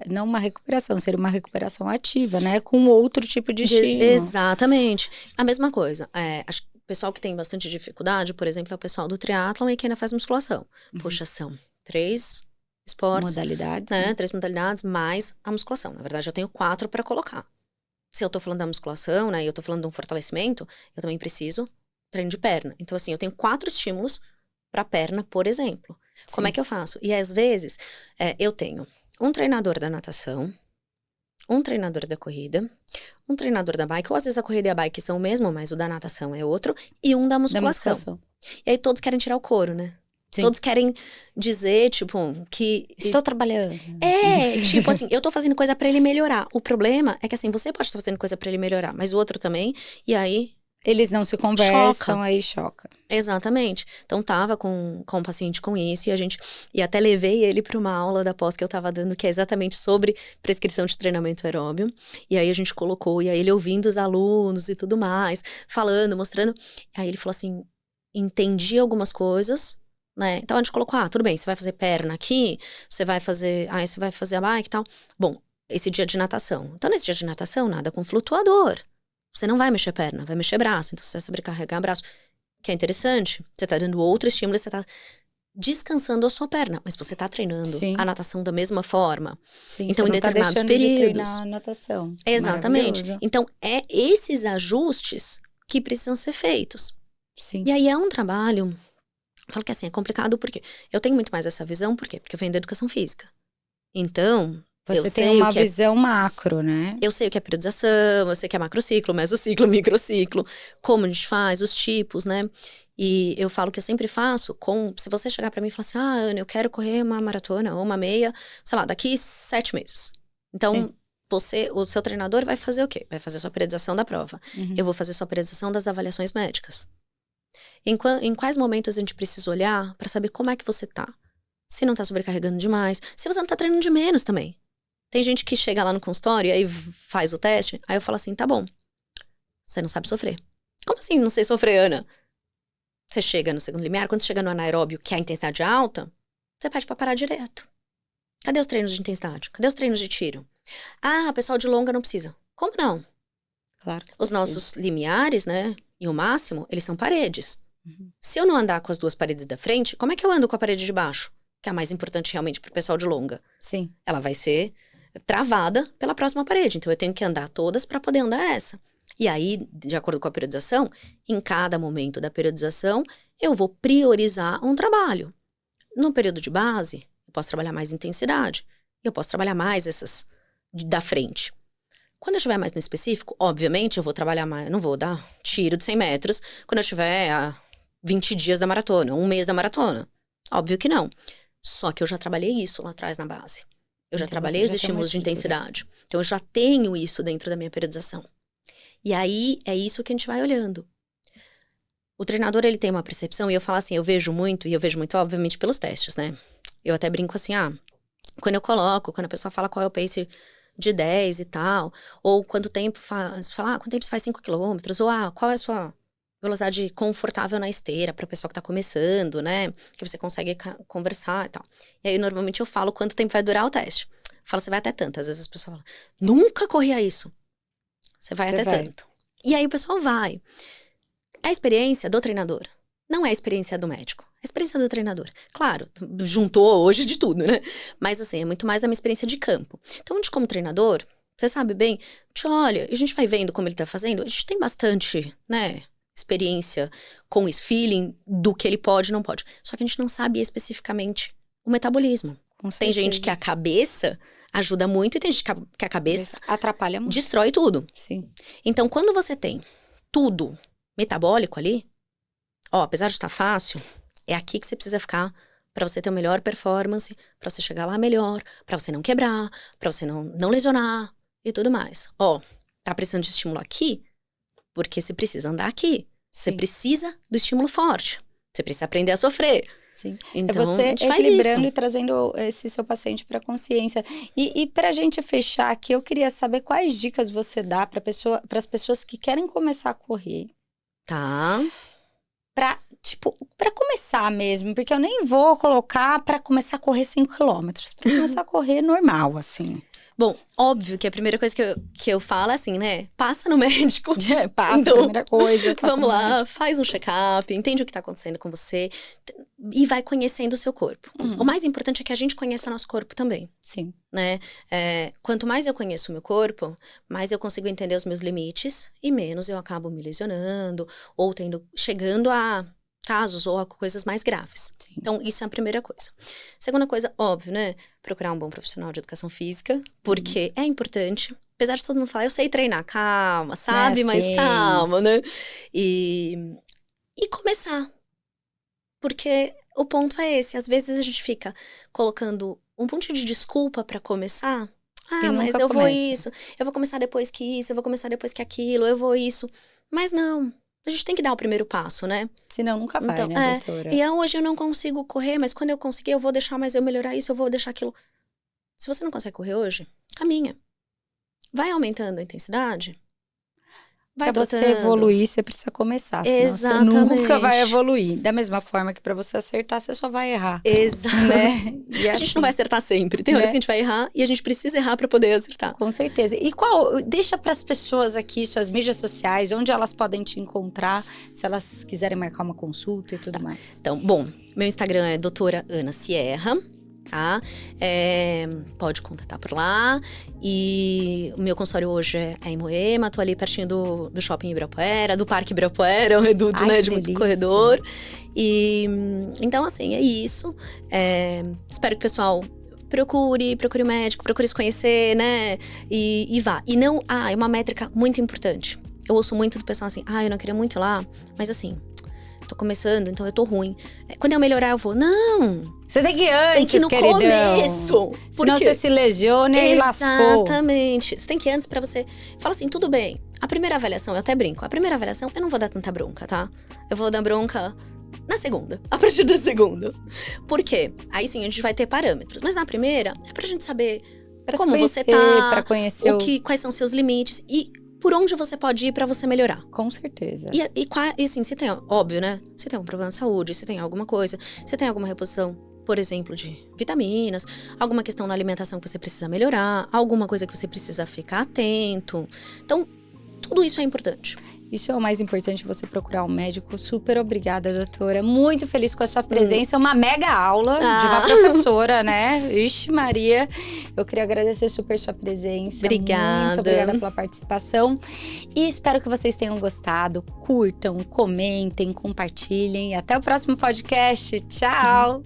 não uma recuperação, seria uma recuperação ativa, né, com outro tipo de estímulo. Exatamente. A mesma coisa, acho que o pessoal que tem bastante dificuldade, por exemplo, é o pessoal do triatlon e que ainda faz musculação. Poxa, são 3 esportes. Modalidades. Né? 3 modalidades, mais a musculação. Na verdade, eu tenho 4 para colocar. Se eu tô falando da musculação, né, e eu tô falando de um fortalecimento, eu também preciso treino de perna. Então, assim, eu tenho 4 estímulos para perna, por exemplo. Sim. Como é que eu faço? E às vezes, eu tenho um treinador da natação, um treinador da corrida, um treinador da bike, ou às vezes a corrida e a bike são o mesmo, mas o da natação é outro, e um da musculação. E aí todos querem tirar o couro, né? Sim. Todos querem dizer, tipo, que... Estou trabalhando. Tipo assim, eu tô fazendo coisa pra ele melhorar. O problema é que, assim, você pode estar fazendo coisa pra ele melhorar, mas o outro também, e aí... Eles não se conversam, aí choca. Exatamente. Então, tava com um paciente com isso, e até levei ele para uma aula da pós que eu tava dando, que é exatamente sobre prescrição de treinamento aeróbio. E aí a gente colocou, e aí ele ouvindo os alunos e tudo mais, falando, mostrando. Aí ele falou assim, entendi algumas coisas, né? Então a gente colocou, tudo bem, você vai fazer perna aqui, você vai fazer a bike e tal. Bom, esse dia de natação. Então, nesse dia de natação, nada com flutuador. Você não vai mexer perna, vai mexer braço. Então, você vai sobrecarregar braço. Que é interessante. Você tá dando outro estímulo, você tá descansando a sua perna. Mas você tá treinando a natação da mesma forma. Sim, então, em determinados tá períodos. De treinar a natação. Exatamente. Então, é esses ajustes que precisam ser feitos. Sim. E aí é um trabalho... Eu falo que assim, é complicado porque eu tenho muito mais essa visão, por quê? Porque eu venho da educação física. Então... Você tem uma visão macro, né? Eu sei o que é periodização, eu sei o que é macrociclo, mesociclo, microciclo, como a gente faz, os tipos, né? E eu falo que eu sempre faço se você chegar pra mim e falar assim, Ana, eu quero correr uma maratona ou uma meia, sei lá, daqui 7 meses. Então, o seu treinador vai fazer o quê? Vai fazer sua periodização da prova. Uhum. Eu vou fazer sua periodização das avaliações médicas. Em quais momentos a gente precisa olhar pra saber como é que você tá? Se não tá sobrecarregando demais, se você não tá treinando de menos também. Tem gente que chega lá no consultório e aí faz o teste, aí eu falo assim, tá bom, você não sabe sofrer. Como assim não sei sofrer, Ana? Você chega no segundo limiar, quando chega no anaeróbio, que é a intensidade alta, você pede pra parar direto. Cadê os treinos de intensidade? Cadê os treinos de tiro? Ah, pessoal de longa não precisa. Como não? Claro. Os nossos limiares, né? E o máximo, eles são paredes. Uhum. Se eu não andar com as 2 paredes da frente, como é que eu ando com a parede de baixo? Que é a mais importante realmente pro pessoal de longa. Sim. Ela vai ser travada pela próxima parede. Então, eu tenho que andar todas para poder andar essa. E aí, de acordo com a periodização, em cada momento da periodização, eu vou priorizar um trabalho. No período de base, eu posso trabalhar mais intensidade. Eu posso trabalhar mais essas da frente. Quando eu estiver mais no específico, obviamente, eu vou trabalhar mais. Não vou dar tiro de 100 metros quando eu estiver a 20 dias da maratona, 1 mês da maratona. Óbvio que não. Só que eu já trabalhei isso lá atrás na base. Eu já Então, trabalhei você os já tem uma estímulos de estrutura. intensidade. Então, eu já tenho isso dentro da minha periodização. E aí, é isso que a gente vai olhando. O treinador, ele tem uma percepção, e eu falo assim, eu vejo muito, obviamente, pelos testes, né? Eu até brinco assim, quando a pessoa fala qual é o pace de 10 e tal, ou quanto tempo faz, quanto tempo você faz 5 quilômetros, ou qual é a sua velocidade confortável na esteira para a pessoa que tá começando, né? Que você consegue conversar e tal. E aí, normalmente, eu falo quanto tempo vai durar o teste. Eu falo, você vai até tanto. Às vezes as pessoas falam, nunca corria isso. Você vai até tanto. E aí o pessoal vai. A experiência do treinador não é a experiência do médico. É a experiência do treinador. Claro, juntou hoje de tudo, né? Mas assim, é muito mais a minha experiência de campo. Então, a gente como treinador, você sabe bem, a gente olha, a gente vai vendo como ele tá fazendo, a gente tem bastante, né, experiência com esse feeling do que ele pode e não pode. Só que a gente não sabe especificamente o metabolismo. Tem gente que a cabeça ajuda muito e tem gente que a cabeça atrapalha muito. Destrói tudo. Sim. Então, quando você tem tudo metabólico ali, apesar de estar fácil, é aqui que você precisa ficar para você ter uma melhor performance, para você chegar lá melhor, para você não quebrar, para você não lesionar e tudo mais. Tá precisando de estímulo aqui, porque você precisa andar aqui. Você precisa do estímulo forte. Você precisa aprender a sofrer. Sim. Então, é você a gente faz equilibrando isso. e trazendo esse seu paciente para consciência. E pra gente fechar aqui, eu queria saber quais dicas você dá para as pessoas que querem começar a correr. Tá. Pra começar mesmo, porque eu nem vou colocar pra começar a correr 5 quilômetros. Pra começar a correr normal, assim. Bom, óbvio que a primeira coisa que eu falo é assim, né? Passa no médico. Passa Então, a primeira coisa. Vamos lá, faz um check-up, entende o que tá acontecendo com você e vai conhecendo o seu corpo. O mais importante é que a gente conheça nosso corpo também. Sim. Né? Quanto mais eu conheço o meu corpo, mais eu consigo entender os meus limites e menos eu acabo me lesionando ou chegando a casos ou a coisas mais graves. Sim. Então, isso é a primeira coisa. Segunda coisa, óbvio, né? Procurar um bom profissional de educação física, porque é importante. Apesar de todo mundo falar, eu sei treinar, calma, sabe? Mas sim. calma, né? E começar. Porque o ponto é esse. Às vezes a gente fica colocando um monte de desculpa pra começar. Mas eu vou isso. Eu vou começar depois que isso. Eu vou começar depois que aquilo. Eu vou isso. Mas não. A gente tem que dar o primeiro passo, né? Senão nunca vai, né, doutora? E hoje eu não consigo correr, mas quando eu conseguir, eu vou deixar mais eu melhorar isso, eu vou deixar aquilo. Se você não consegue correr hoje, caminha. Vai aumentando a intensidade. Vai pra você evoluir, você precisa começar. Senão Exatamente. Você nunca vai evoluir. Da mesma forma que pra você acertar, você só vai errar. Exato. Né? E a gente não vai acertar sempre. Tem horas que a gente vai errar e a gente precisa errar pra poder acertar. Com certeza. E deixa pras pessoas aqui suas mídias sociais, onde elas podem te encontrar, se elas quiserem marcar uma consulta e tudo mais. Então, bom, meu Instagram é doutora Ana Sierra. Tá? Pode contatar por lá. E o meu consultório hoje é em Moema. Tô ali pertinho do Shopping Ibirapuera, do Parque Ibirapuera, o reduto, né, de muito corredor. E então, assim, é isso. Espero que o pessoal procure o médico, procure se conhecer, né? E vá. E não, é uma métrica muito importante. Eu ouço muito do pessoal assim, eu não queria muito ir lá, mas assim, tô começando, então eu tô ruim. Quando eu melhorar, eu vou. Não! Você tem que ir antes, tem que ir no queridão. começo. Senão você se lesiona e lascou. Exatamente. Você tem que ir antes pra você... Fala assim, tudo bem. A primeira avaliação, eu até brinco. A primeira avaliação, eu não vou dar tanta bronca, tá? Eu vou dar bronca na segunda. A partir da segunda. Por quê? Aí sim, a gente vai ter parâmetros. Mas na primeira, é pra gente saber como você tá. Pra conhecer quais são seus limites. E por onde você pode ir pra você melhorar. Com certeza. E assim, se tem... Óbvio, né? Se tem algum problema de saúde, se tem alguma coisa, se tem alguma reposição... por exemplo, de vitaminas, alguma questão na alimentação que você precisa melhorar, alguma coisa que você precisa ficar atento. Então, tudo isso é importante. Isso é o mais importante, você procurar um médico. Super obrigada, doutora. Muito feliz com a sua presença. Uma mega aula de uma professora, né? Ixi, Maria. Eu queria agradecer super sua presença. Obrigada. Muito obrigada pela participação. E espero que vocês tenham gostado. Curtam, comentem, compartilhem. Até o próximo podcast. Tchau!